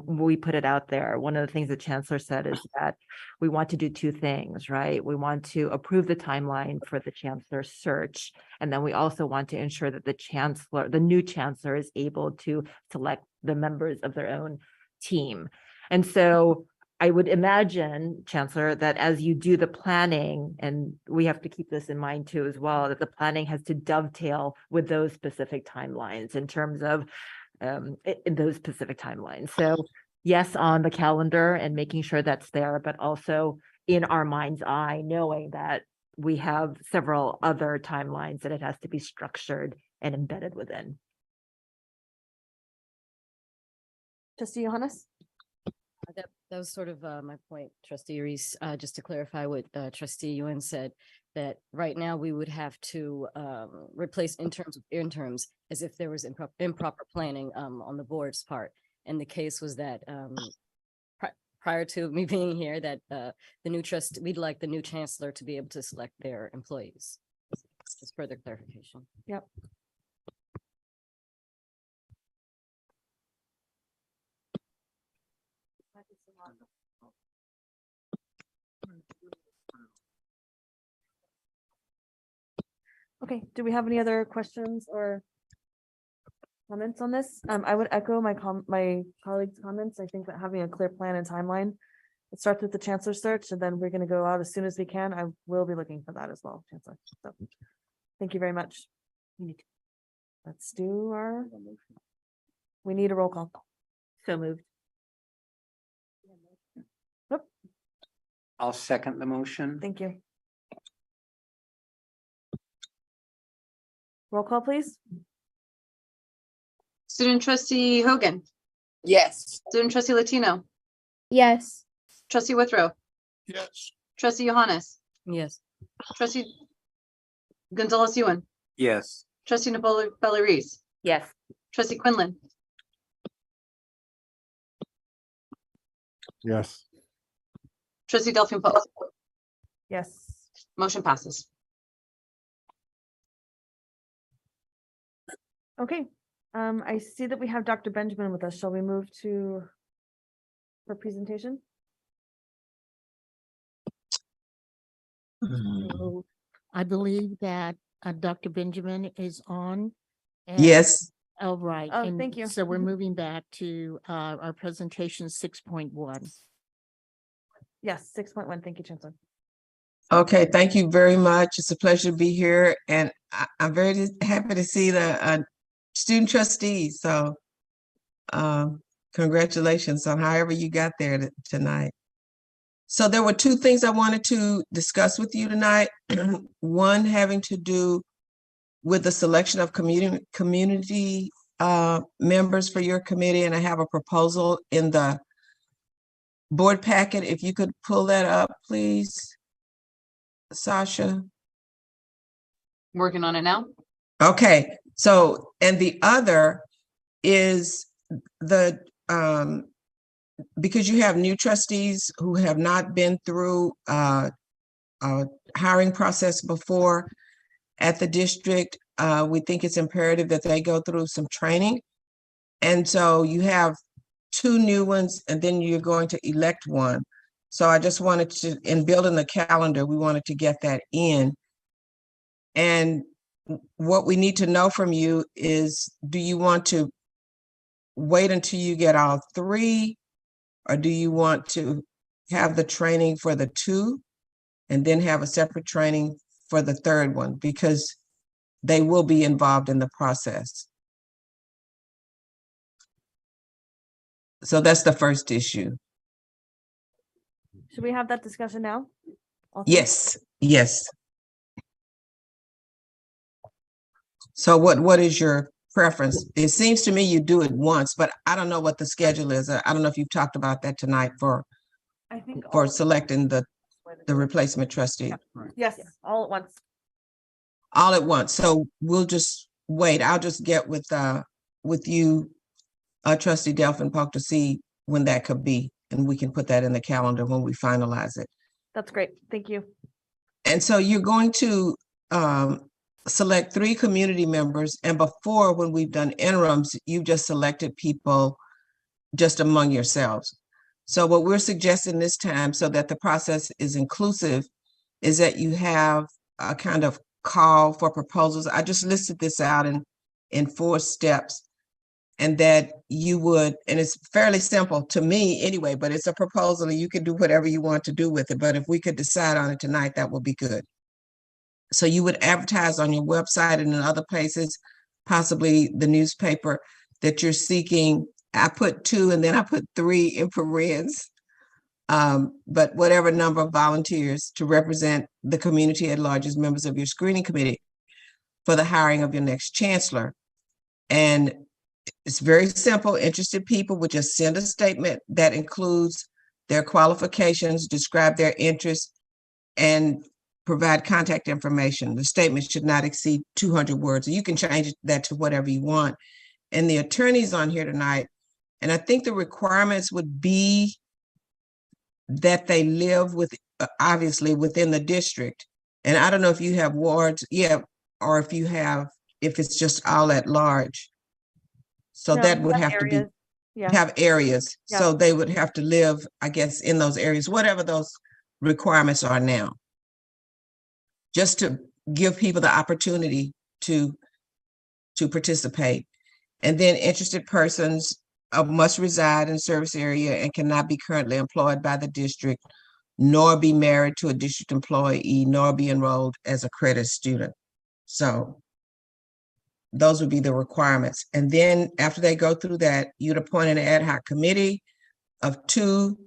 we put it out there. One of the things the chancellor said is that we want to do two things, right? We want to approve the timeline for the chancellor search. And then we also want to ensure that the new chancellor is able to select the members of their own team. And so I would imagine, Chancellor, that as you do the planning, and we have to keep this in mind too as well, that the planning has to dovetail with those specific timelines in terms of in those specific timelines. So yes, on the calendar and making sure that's there, but also in our mind's eye, knowing that we have several other timelines that it has to be structured and embedded within. Trustee Johannes? That was sort of my point, Trustee Reese, just to clarify what Trustee Ewan said, that right now we would have to replace interns with interims as if there was improper planning on the board's part. And the case was that prior to me being here that we'd like the new chancellor to be able to select their employees. Just further clarification. Yep. Okay, do we have any other questions or comments on this? I would echo my colleagues' comments. I think that having a clear plan and timeline, it starts with the chancellor search, and then we're going to go out as soon as we can. I will be looking for that as well, Chancellor. So thank you very much. Let's do we need a roll call. So moved. I'll second the motion. Thank you. Roll call, please. Student trustee Hogan, Yes. student trustee Latino, Yes. trustee Withrow, Yes. trustee Johannes, Yes. trustee Gonzalez Ewan, Yes. trustee Bella Reese, Yes. trustee Quinlan, Yes. trustee Delphine Pope. Yes. Motion passes. Okay. I see that we have Dr. Benjamin with us. Shall we move to her presentation? So I believe that Dr. Benjamin is on. and- Yes. Oh, right. Oh, and thank you. So we're moving back to our presentation 6.1. Yes, 6.1. Thank you, Chancellor. Okay, thank you very much. It's a pleasure to be here, and I'm very happy to see the student trustees. So congratulations on however you got there tonight. So there were two things I wanted to discuss with you tonight. One having to do with the selection of community members for your committee, and I have a proposal in the board packet. If you could pull that up, please, Sasha. Working on it now. Okay, so, and the other is the, because you have new trustees who have not been through a hiring process before at the district, we think it's imperative that they go through some training. And so you have two new ones, and then you're going to elect one. So I just wanted to, in building the calendar, we wanted to get that in. And what we need to know from you is, do you want to wait until you get all three? Or do you want to have the training for the two and then have a separate training for the third one? Because they will be involved in the process. So that's the first issue. Should we have that discussion now? Also? Yes, yes. So what is your preference? It seems to me you do it once, but I don't know what the schedule is. I don't know if you've talked about that tonight for I think selecting the replacement trustee. yes, all at once. All at once. So we'll just wait. I'll just get with you, trustee Delphine Polk, to see when that could be, and we can put that in the calendar when we finalize it. That's great. Thank you. And so you're going to select 3 community members, and before, when we've done interims, you've just selected people just among yourselves. So what we're suggesting this time, so that the process is inclusive, is that you have a kind of call for proposals. I just listed this out in 4 steps, and that you would, and it's fairly simple to me anyway, but it's a proposal and you can do whatever you want to do with it. But if we could decide on it tonight, that would be good. So you would advertise on your website and in other places, possibly the newspaper, that you're seeking. I put 2 and then I put 3 in parentheses. But whatever number of volunteers to represent the community at large as members of your screening committee for the hiring of your next chancellor. And it's very simple. Interested people would just send a statement that includes their qualifications, describe their interests, and provide contact information. The statement should not exceed 200 words. You can change that to whatever you want. And the attorneys on here tonight, and I think the requirements would be that they live with, obviously within the district. And I don't know if you have wards, yeah, or if it's just all at large. So No, that we would have have to be, areas. Yeah. have areas. Yeah. So they would have to live, I guess, in those areas, whatever those requirements are now. Just to give people the opportunity to participate. And then interested persons must reside in service area and cannot be currently employed by the district, nor be married to a district employee, nor be enrolled as a credit student. So those would be the requirements. And then after they go through that, you'd appoint an ad hoc committee of 2,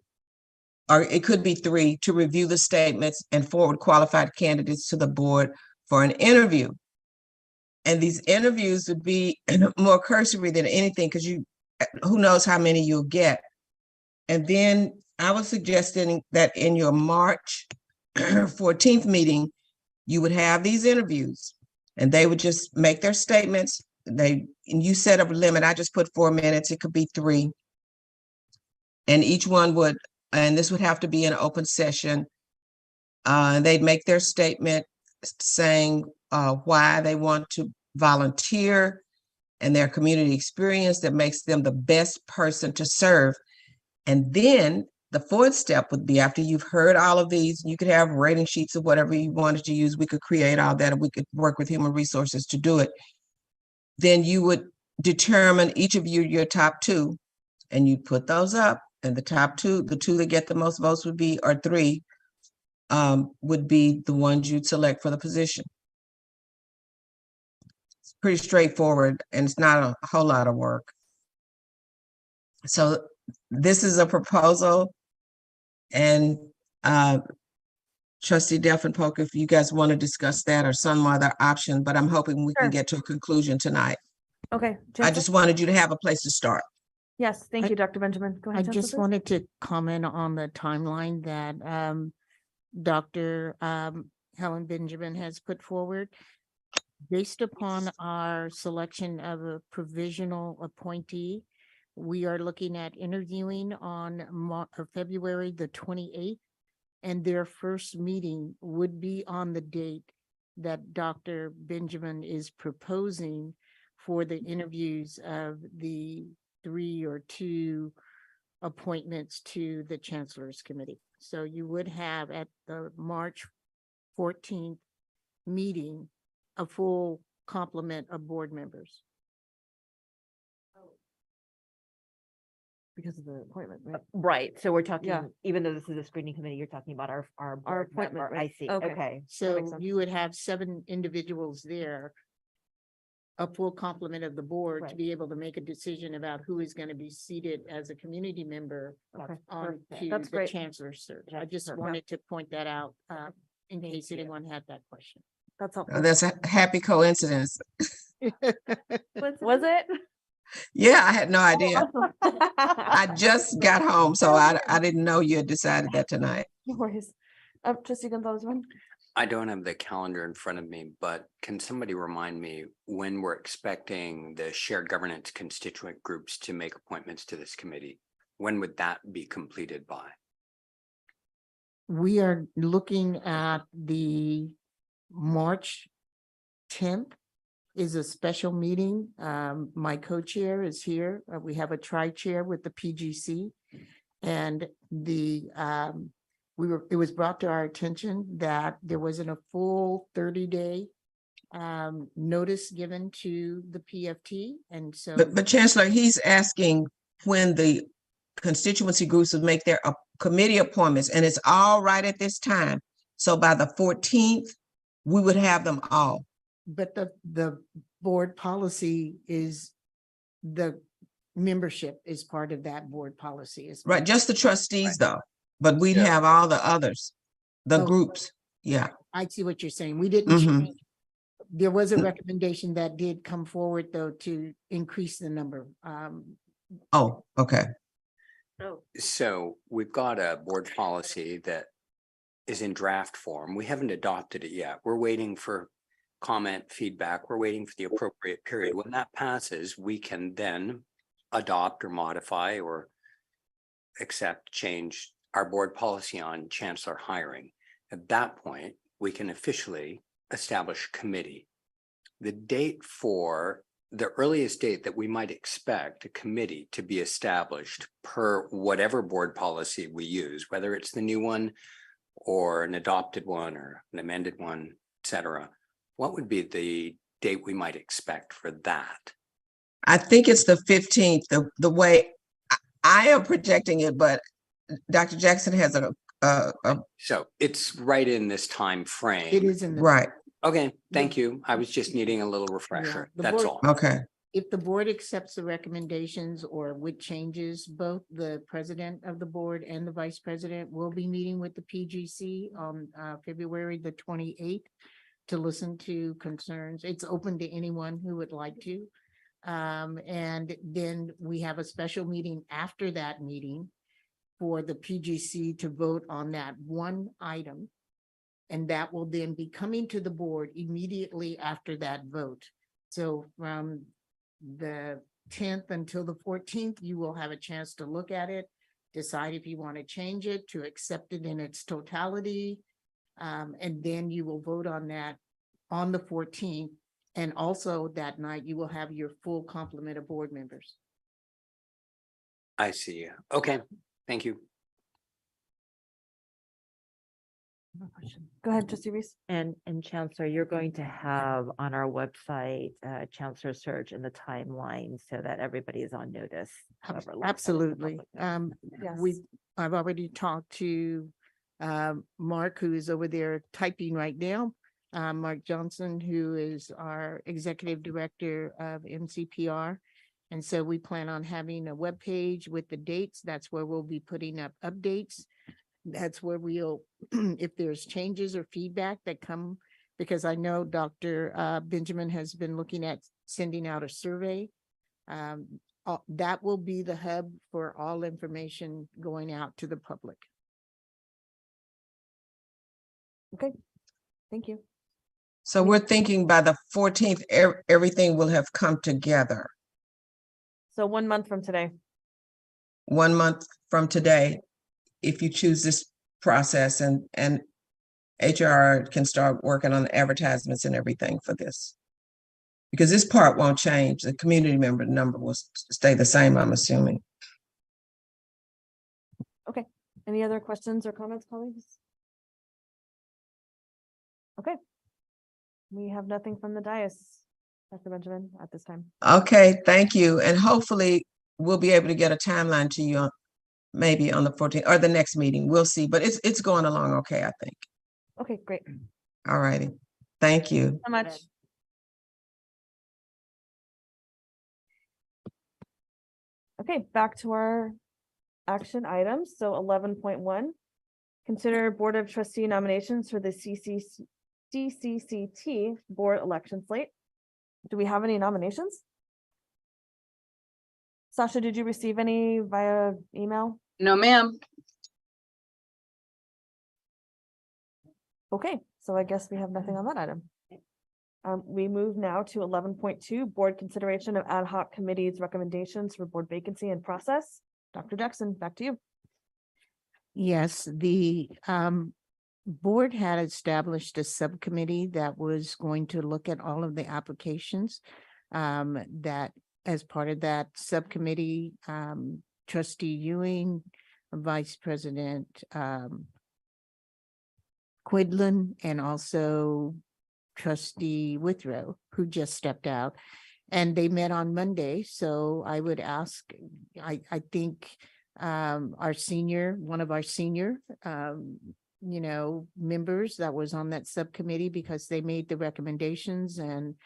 or it could be 3, to review the statements and forward qualified candidates to the board for an interview. And these interviews would be more cursory than anything, because who knows how many you'll get. And then I was suggesting that in your March 14th meeting, you would have these interviews and they would just make their statements. And you set up a limit. I just put 4 minutes. It could be 3. And each one would, and this would have to be an open session. They'd make their statement saying why they want to volunteer and their community experience that makes them the best person to serve. And then the 4th step would be, after you've heard all of these, you could have rating sheets of whatever you wanted to use. We could create all that, and we could work with human resources to do it. Then you would determine each of you your top 2, and you put those up. And the top 2, the 2 that get the most votes would be, or 3, would be the ones you'd select for the position. It's pretty straightforward, and it's not a whole lot of work. So this is a proposal, and Trustee Delphine Polk, if you guys want to discuss that or some other option, but I'm hoping we can get to a conclusion tonight. Okay. I Chancellor? just wanted you to have a place to start. Yes, thank you, Dr. Benjamin. Go I ahead. just Chancellor, please. wanted to comment on the timeline that Dr. Helen Benjamin has put forward. Based upon our selection of a provisional appointee, we are looking at interviewing on February the 28th, and their first meeting would be on the date that Dr. Benjamin is proposing for the interviews of the 3 or 2 appointments to the Chancellor's Committee. So you would have at the March 14th meeting a full complement of board members. Because of the appointment, right? Right, so we're talking, Yeah. even though this is a screening committee, you're talking about our board appointment, member. right? I see, Okay. okay. So you would have 7 individuals there, a full complement of the board to Right. be able to make a decision about who is going to be seated as a community member Okay. on Perfect. to That's the great. Chancellor's search. I That's just perfect. wanted to point that out in Thank case you. anyone had that question. That's helpful. That's a happy coincidence. Was it? Yeah, I had no idea. Awesome. I just got home, so I didn't know you had decided that tonight. No worries. Trustee Gonzalez, one. I don't have the calendar in front of me, but can somebody remind me when we're expecting the shared governance constituent groups to make appointments to this committee? When would that be completed by? We are looking at the March 10th is a special meeting. My co-chair is here. We have a tri-chair with the PGC. And it was brought to our attention that there wasn't a full 30-day notice given to the PFT. And so. But Chancellor, he's asking when the constituency groups would make their committee appointments, and it's all right at this time. So by the 14th, we would have them all. But the board policy is, the membership is part of that board policy. Right, just the trustees though, but we'd Yeah. have all the others, the Oh. groups, yeah. I see what you're saying. We didn't change. There was a recommendation that did come forward though to increase the number. Oh, okay. So we've got a board policy that is in draft form. We haven't adopted it yet. We're waiting for comment, feedback. We're waiting for the appropriate period. When that passes, we can then adopt or modify or accept, change our board policy on chancellor hiring. At that point, we can officially establish a committee. The date for the earliest date that we might expect a committee to be established per whatever board policy we use, whether it's the new one or an adopted one or an amended one, et cetera, what would be the date we might expect for that? I think it's the 15th, the way I am projecting it, but Dr. Jackson has So it's right in this time frame. It is in the. right. Okay, thank you. I was just needing a little refresher. the That's board- all. Okay. If the board accepts the recommendations or with changes, both the president of the board and the vice president will be meeting with the PGC on February the 28th to listen to concerns. It's open to anyone who would like to. And then we have a special meeting after that meeting for the PGC to vote on that one item. And that will then be coming to the board immediately after that vote. So from the 10th until the 14th, you will have a chance to look at it, decide if you want to change it, to accept it in its totality. And then you will vote on that on the 14th. And also that night, you will have your full complement of board members. I see. Okay, thank you. Go ahead, trustee Reese. And Chancellor, you're going to have on our website, Chancellor search in the timeline so that everybody is on notice. whoever looks at it. Absolutely. Yes. I've already talked to Mark, who is over there typing right now. Mark Johnson, who is our executive director of MCPR. And so we plan on having a webpage with the dates. That's where we'll be putting up updates. That's where we'll, if there's changes or feedback that come, because I know Dr. Benjamin has been looking at sending out a survey. That will be the hub for all information going out to the public. Okay, thank you. So we're thinking by the 14th, everything will have come together. So 1 month from today. 1 month from today, if you choose this process and HR can start working on the advertisements and everything for this. Because this part won't change. The community member number will stay the same, I'm assuming. Okay, any other questions or comments, colleagues? Okay. We have nothing from the dais, Dr. Benjamin, at this time. Okay, thank you. And hopefully we'll be able to get a timeline to you maybe on the 14th or the next meeting. We'll see, but it's going along okay, I think. Okay, great. All righty. Thank you. So much. Okay, back to our action items. So 11.1, consider Board of Trustee nominations for the CCCT Board election slate. Do we have any nominations? Sasha, did you receive any via email? No, ma'am. Okay, so I guess we have nothing on that item. We move now to 11.2, board consideration of ad hoc committees recommendations for board vacancy and process. Dr. Jackson, back to you. Yes, the board had established a subcommittee that was going to look at all of the applications. That as part of that subcommittee, Trustee Ewing, Vice President Quidlin, and also Trustee Withrow, who just stepped out, and they met on Monday. So I would ask, I think our senior, one of our senior, members that was on that subcommittee, because they made the recommendations and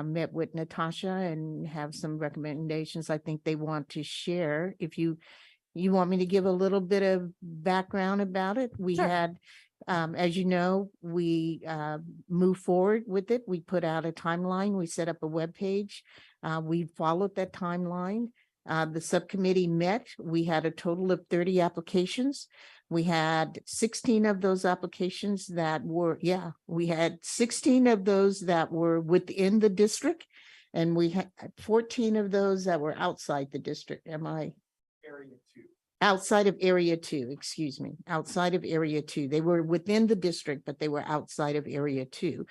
met with Natasha and have some recommendations I think they want to share. If you want me to give a little bit of background about it, we Sure. had, as you know, we moved forward with it. We put out a timeline. We set up a webpage. We followed that timeline. The subcommittee met. We had a total of 30 applications. We had 16 of those applications that were, we had 16 of those that were within the district, and we had 14 of those that were outside the district. Am I? outside of area 2, excuse me, outside of area 2. They were within the district, but they were outside of area 2.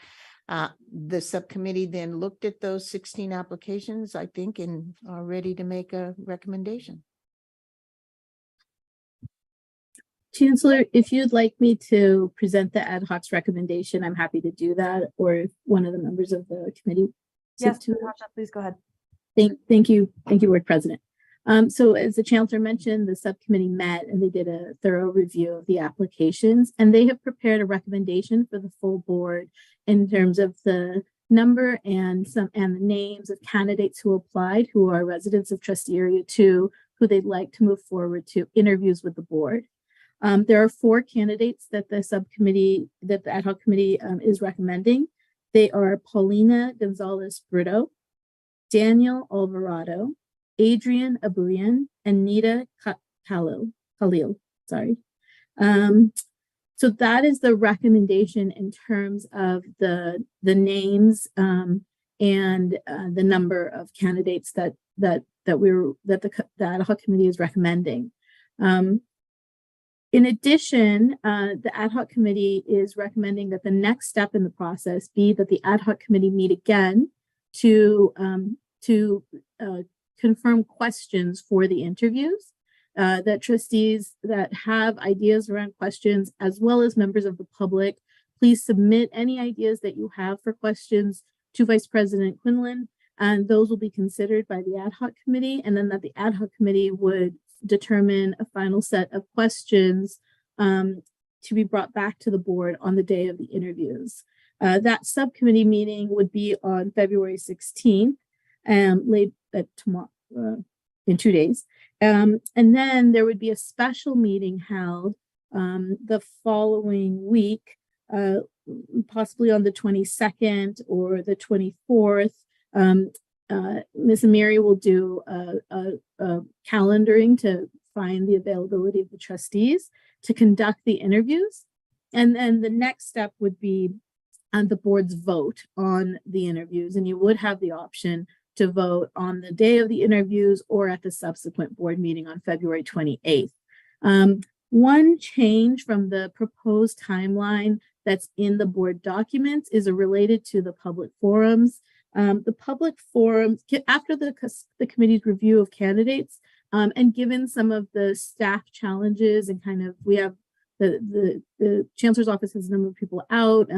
The subcommittee then looked at those 16 applications, I think, and are ready to make a recommendation. Chancellor, if you'd like me to present the ad hoc's recommendation, I'm happy to do that, or if one of the members of the committee. Yes, to Natasha, please go ahead. Thank you, Board President. So as the Chancellor mentioned, the subcommittee met and they did a thorough review of the applications, and they have prepared a recommendation for the full board in terms of the number and the names of candidates who applied, who are residents of Trustee Area 2, who they'd like to move forward to interviews with the board. There are 4 candidates that the subcommittee, that the ad hoc committee is recommending. They are Paulina Gonzalez Brito, Daniel Alvarado, Adrian Aburian, and Nita Khalil. Sorry. So that is the recommendation in terms of the names and the number of candidates that the ad hoc committee is recommending. In addition, the ad hoc committee is recommending that the next step in the process be that the ad hoc committee meet again to confirm questions for the interviews, that trustees that have ideas around questions, as well as members of the public, please submit any ideas that you have for questions to Vice President Quinlan, and those will be considered by the ad hoc committee, and then that the ad hoc committee would determine a final set of questions to be brought back to the board on the day of the interviews. That subcommittee meeting would be on February 16th, late tomorrow, in 2 days. And then there would be a special meeting held the following week, possibly on the 22nd or the 24th. Ms. Amiri will do a calendaring to find the availability of the trustees to conduct the interviews. And then the next step would be the board's vote on the interviews. And you would have the option to vote on the day of the interviews or at the subsequent board meeting on February 28th. One change from the proposed timeline that's in the board documents is related to the public forums. The public forums, after the committee's review of candidates, and given some of the staff challenges and kind of, we have the Chancellor's office has a number of people out,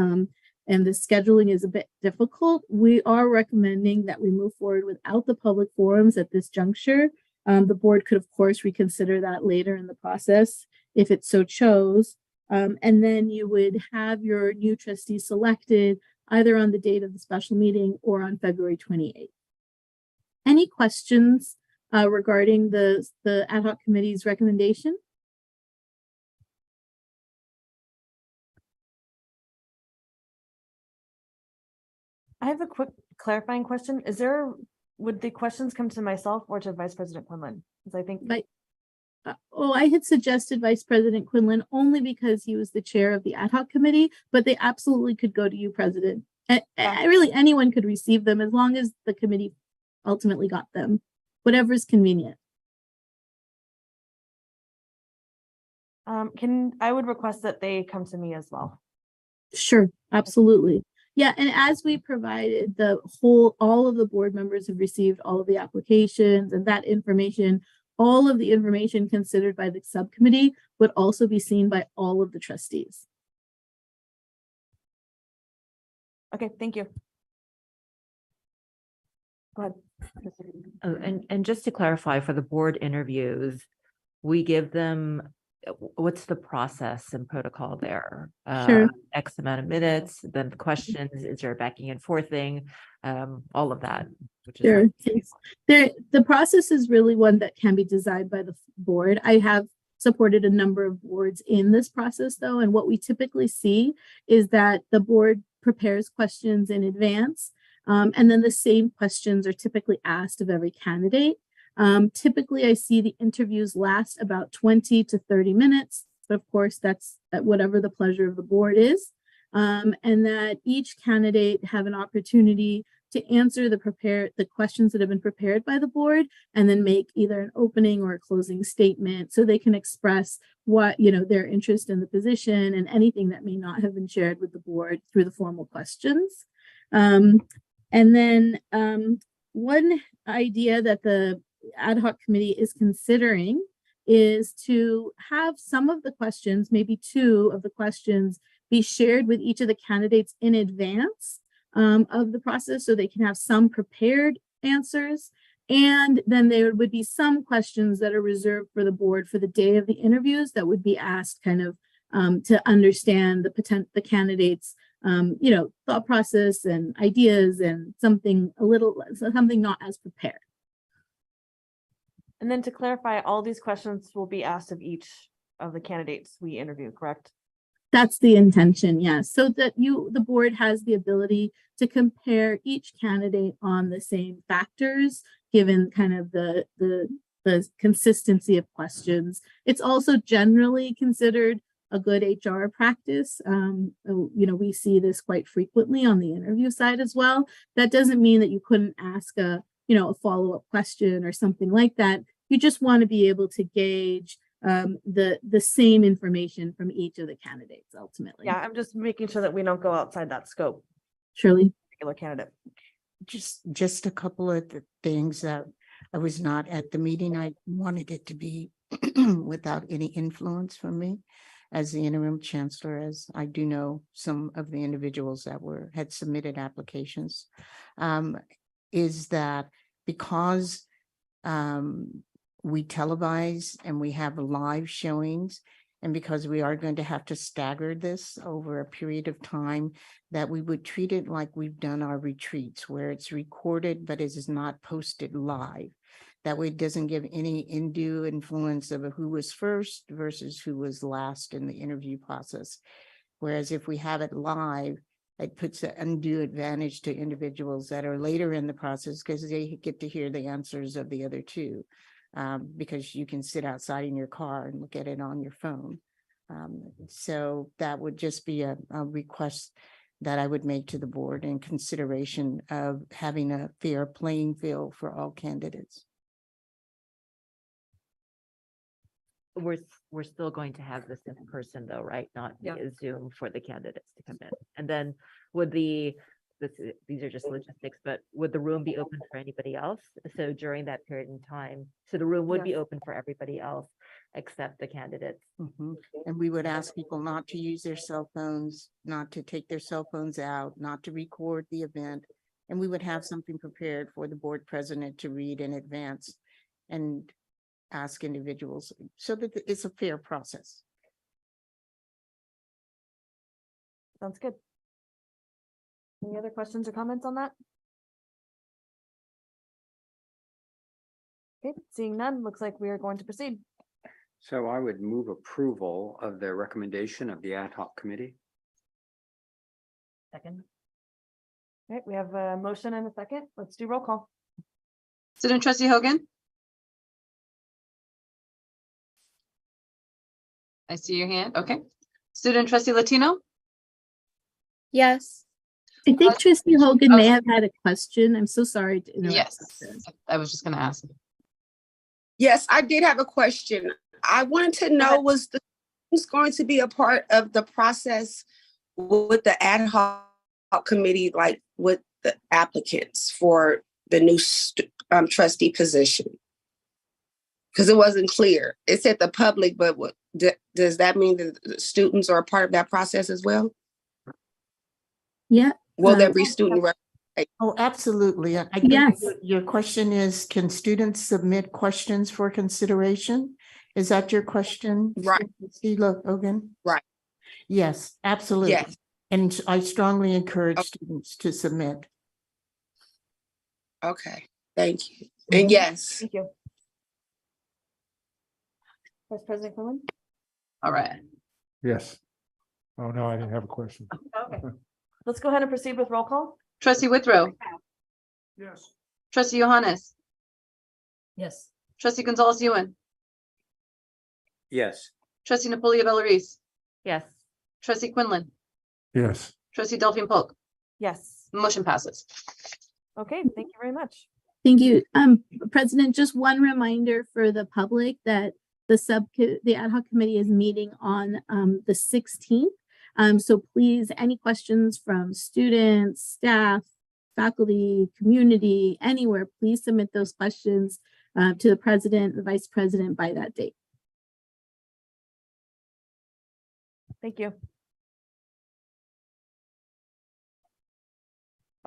and the scheduling is a bit difficult. We are recommending that we move forward without the public forums at this juncture. The board could, of course, reconsider that later in the process if it so chose. And then you would have your new trustee selected either on the date of the special meeting or on February 28th. Any questions regarding the ad hoc committee's recommendation? I have a quick clarifying question. Would the questions come to myself or to Vice President Quinlan? Because I think. I had suggested Vice President Quinlan only because he was the chair of the ad hoc committee, but they absolutely could go to you, President. Really, anyone could receive them as long as the committee ultimately got them, whatever is convenient. I would request that they come to me as well. Sure, absolutely. Yeah, and as we provided all of the board members have received all of the applications and that information, all of the information considered by the subcommittee would also be seen by all of the trustees. Okay, thank you. Go ahead. Oh, and just to clarify, for the board interviews, we give them, what's the process and protocol there? Sure. X amount of minutes, then the questions, is there a backing and forthing, all of that. Which is sure. The process is really one that can be designed by the board. I have supported a number of boards in this process though, and what we typically see is that the board prepares questions in advance, and then the same questions are typically asked of every candidate. Typically, I see the interviews last about 20 to 30 minutes, but of course, that's at whatever the pleasure of the board is, and that each candidate have an opportunity to answer the questions that have been prepared by the board, and then make either an opening or a closing statement so they can express what, their interest in the position and anything that may not have been shared with the board through the formal questions. And then one idea that the ad hoc committee is considering is to have some of the questions, maybe 2 of the questions, be shared with each of the candidates in advance of the process, so they can have some prepared answers. And then there would be some questions that are reserved for the board for the day of the interviews that would be asked kind of to understand the candidates' thought process and ideas, and something not as prepared. And then to clarify, all these questions will be asked of each of the candidates we interview, correct? That's the intention, yes. So that the board has the ability to compare each candidate on the same factors, given kind of the consistency of questions. It's also generally considered a good HR practice. We see this quite frequently on the interview side as well. That doesn't mean that you couldn't ask a follow-up question or something like that. You just want to be able to gauge the same information from each of the candidates ultimately. Yeah, I'm just making sure that we don't go outside that scope. Shirley? Particular candidate. Just a couple of the things that I was not at the meeting. I wanted it to be without any influence from me as the interim chancellor, as I do know some of the individuals that had submitted applications, is that because we televise and we have live showings, and because we are going to have to stagger this over a period of time, that we would treat it like we've done our retreats, where it's recorded, but it is not posted live. That way it doesn't give any undue influence of who was first versus who was last in the interview process. Whereas if we have it live, it puts an undue advantage to individuals that are later in the process, because they get to hear the answers of the other 2. Because you can sit outside in your car and look at it on your phone. So that would just be a request that I would make to the board in consideration of having a fair playing field for all candidates. We're still going to have this in person though, right? Not via Zoom for the candidates to come in. And then these are just logistics, but would the room be open for anybody else? So during that period in time, so the room would be open for everybody else except the candidates. And we would ask people not to use their cell phones, not to take their cell phones out, not to record the event. And we would have something prepared for the board president to read in advance and ask individuals so that it's a fair process. Sounds good. Any other questions or comments on that? Okay, seeing none, looks like we are going to proceed. So I would move approval of the recommendation of the ad hoc committee. Second. All right, we have a motion and a second. Let's do roll call. Student trustee Hogan. I see your hand. Okay. Student trustee Latino. Yes. I think Trustee Hogan may have had a question. I'm so sorry to interrupt. Yes, I was just going to ask. Yes, I did have a question. I wanted to know, was the students going to be a part of the process with the ad hoc committee, like with the applicants for the new trustee position? Because it wasn't clear. It said the public, but does that mean that the students are a part of that process as well? Yeah. Will there be student? Oh, absolutely. I think Yes. your question is, can students submit questions for consideration? Is that your question? Right. Sheila Hogan? Right. Yes, absolutely. Yes. And I strongly encourage students to submit. Okay, thank you. And yes. Thank you. Vice President Quinlan? All right. Yes. Oh, no, I didn't have a question. Okay. Let's go ahead and proceed with roll call. Trustee Withrow. Yes. Trustee Johannes. Yes. Trustee Gonzalez Ewan. Yes. Trustee Napolia Bellarice. Yes. Trustee Quinlan. Yes. Trustee Delphine Polk. Yes. Motion passes. Okay, thank you very much. Thank you. President, just one reminder for the public that the ad hoc committee is meeting on the 16th. So please, any questions from students, staff, faculty, community, anywhere, please submit those questions to the president, the vice president by that date. Thank you.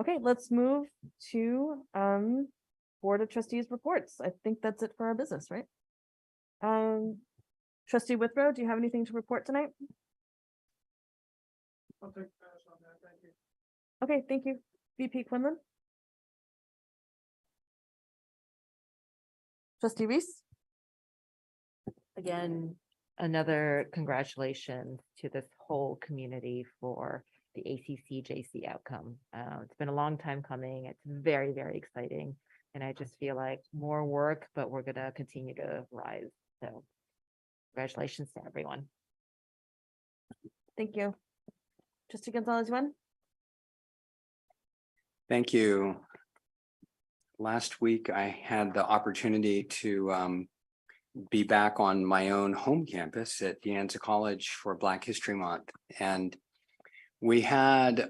Okay, let's move to Board of Trustees reports. I think that's it for our business, right? Trustee Withrow, do you have anything to report tonight? I'll take pass on that. Thank you. Okay, thank you. VP Quinlan? Trustee Reese? Again, another congratulations to this whole community for the ACC-JC outcome. It's been a long time coming. It's very, very exciting. And I just feel like more work, but we're gonna continue to rise. So congratulations to everyone. Thank you. Trustee Gonzalez, one? Thank you. Last week, I had the opportunity to be back on my own home campus at De Anza College for Black History Month. And we had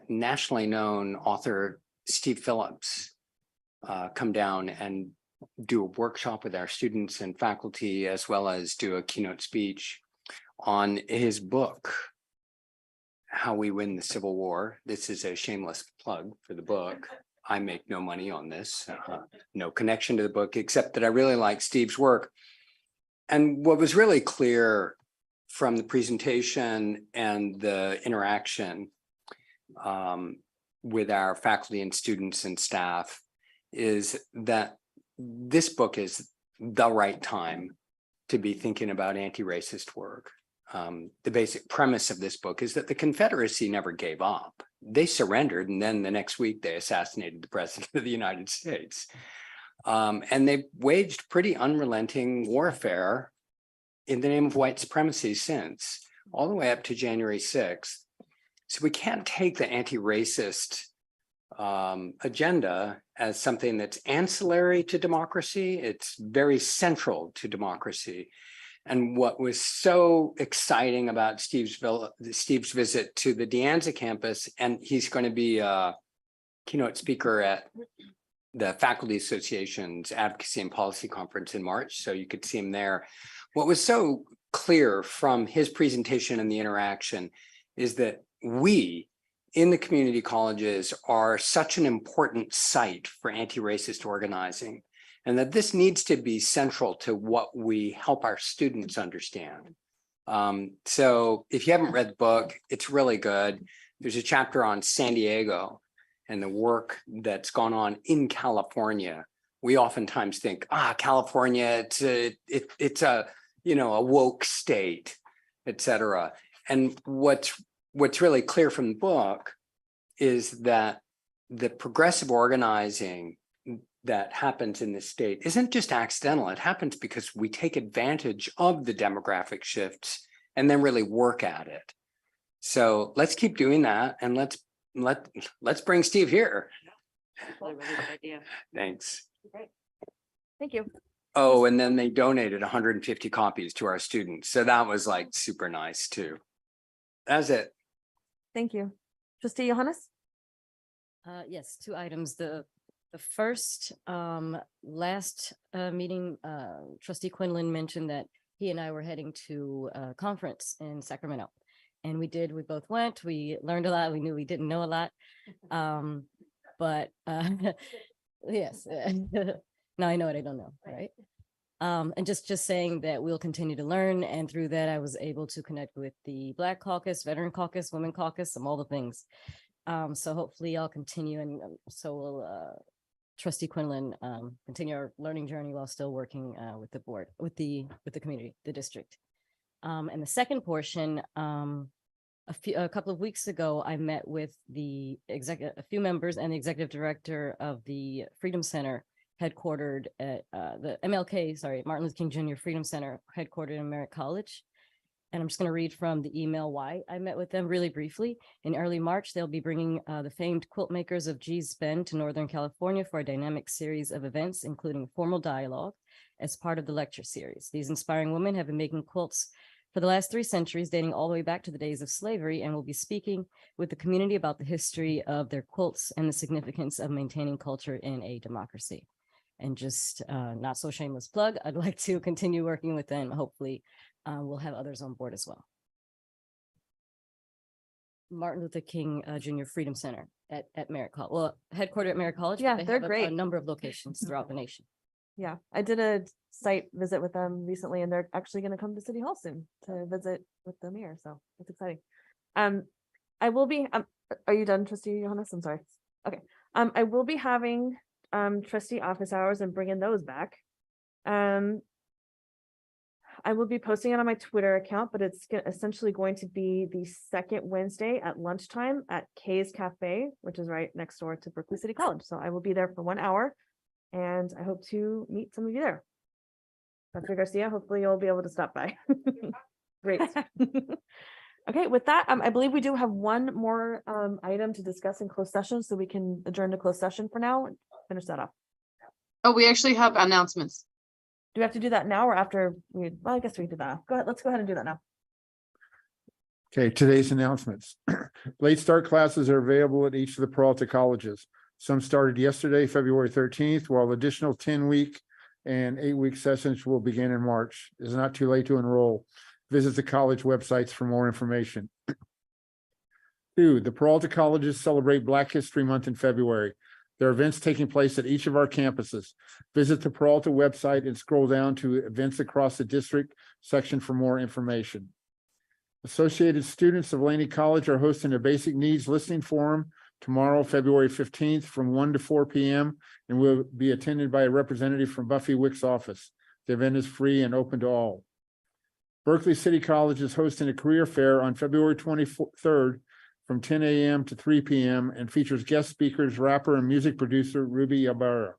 nationally known author Steve Phillips come down and do a workshop with our students and faculty, as well as do a keynote speech on his book, How We Win the Civil War. This is a shameless plug for the book. I make no money on this, no connection to the book, except that I really like Steve's work. And what was really clear from the presentation and the interaction with our faculty and students and staff is that this book is the right time to be thinking about anti-racist work. The basic premise of this book is that the Confederacy never gave up. They surrendered, and then the next week they assassinated the president of the United States. And they waged pretty unrelenting warfare in the name of white supremacy since, all the way up to January 6th. So we can't take the anti-racist agenda as something that's ancillary to democracy. It's very central to democracy. And what was so exciting about Steve's visit to the De Anza campus, and he's going to be a keynote speaker at the Faculty Association's Advocacy and Policy Conference in March, so you could see him there. What was so clear from his presentation and the interaction is that we in the community colleges are such an important site for anti-racist organizing, and that this needs to be central to what we help our students understand. So if you haven't read the book, it's really good. There's a chapter on San Diego and the work that's gone on in California. We oftentimes think, California, it's a a woke state, et cetera. And what's really clear from the book is that the progressive organizing that happens in this state isn't just accidental. It happens because we take advantage of the demographic shifts and then really work at it. So let's keep doing that, and let's bring Steve here. That's a really good idea. Thanks. Great. Thank you. Oh, and then they donated 150 copies to our students. So that was like super nice too. That's it. Thank you. Trustee Johannes? Yes, two items. The first, last meeting, Trustee Quinlan mentioned that he and I were heading to a conference in Sacramento. And we both went, we learned a lot, we knew we didn't know a lot. But yes, now I know what I don't know, right? And just saying that we'll continue to learn, and through that I was able to connect with the Black Caucus, Veteran Caucus, Women Caucus, all the things. So hopefully I'll continue, and so will Trustee Quinlan continue our learning journey while still working with the board, with the community, the district. And the second portion, a couple of weeks ago, I met with a few members and the executive director of the Freedom Center, headquartered at the Martin Luther King Jr. Freedom Center, headquartered in Merritt College. And I'm just going to read from the email why I met with them really briefly. In early March, they'll be bringing the famed quilt makers of G's Bend to Northern California for a dynamic series of events, including formal dialogue as part of the lecture series. These inspiring women have been making quilts for the last 3 centuries, dating all the way back to the days of slavery, and will be speaking with the community about the history of their quilts and the significance of maintaining culture in a democracy. And just not so shameless plug, I'd like to continue working with them. Hopefully we'll have others on board as well. Martin Luther King Jr. Freedom Center at Merritt College. Well, headquartered at Merritt College. Yeah, but they they're have a great. number of locations throughout the nation. Yeah, I did a site visit with them recently, and they're actually going to come to City Hall soon to visit with the mayor. So that's exciting. I will be. Are you done, Trustee Johannes? I'm sorry. Okay. I will be having trustee office hours and bringing those back. I will be posting it on my Twitter account, but it's essentially going to be the second Wednesday at lunchtime at Kay's Cafe, which is right next door to Berkeley City College. So I will be there for 1 hour, and I hope to meet some of you there. Dr. Garcia, hopefully you'll be able to stop by. Great. Okay, with that, I believe we do have one more item to discuss in closed session, so we can adjourn to closed session for now and finish that off. Oh, we actually have announcements. Do we have to do that now or after we, well, I guess we did that. Go ahead, let's go ahead and do that now. Okay, today's announcements. Late start classes are available at each of the Peralta colleges. Some started yesterday, February 13th, while additional 10-week and 8-week sessions will begin in March. It's not too late to enroll. Visit the college websites for more information. 2, the Peralta colleges celebrate Black History Month in February. There are events taking place at each of our campuses. Visit the Peralta website and scroll down to events across the district section for more information. Associated students of Laney College are hosting a basic needs listening forum tomorrow, February 15th from 1 to 4 p.m. and will be attended by a representative from Buffy Wick's office. The event is free and open to all. Berkeley City College is hosting a career fair on February 23rd from 10 a.m. to 3 p.m. and features guest speakers, rapper and music producer Ruby Ibarra.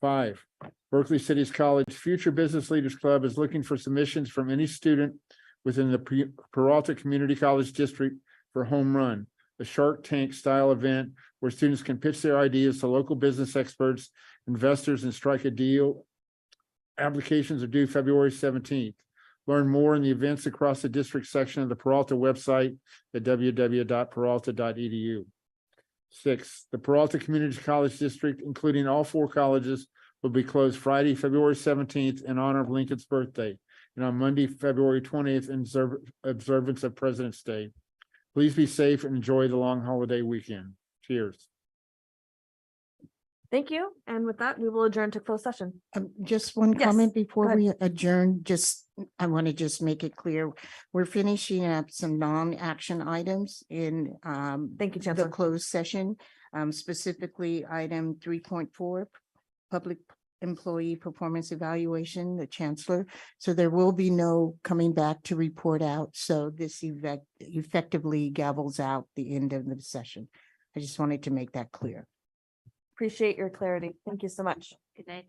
5, Berkeley City College Future Business Leaders Club is looking for submissions from any student within the Peralta Community College District for Home Run, a Shark Tank style event where students can pitch their ideas to local business experts, investors, and strike a deal. Applications are due February 17th. Learn more in the events across the district section of the Peralta website at www.peralta.edu. 6, the Peralta Community College District, including all 4 colleges, will be closed Friday, February 17th in honor of Lincoln's birthday, and on Monday, February 20th in observance of President's Day. Please be safe and enjoy the long holiday weekend. Cheers. Thank you. And with that, we will adjourn to closed session. Just one Yes, comment go before ahead. we adjourn, I want to just make it clear. We're finishing up some non-action items in Thank you, the Chancellor. closed session, specifically item 3.4, public employee performance evaluation, the chancellor. So there will be no coming back to report out. So this effectively gavels out the end of the session. I just wanted to make that clear. Appreciate your clarity. Thank you so much. Good night.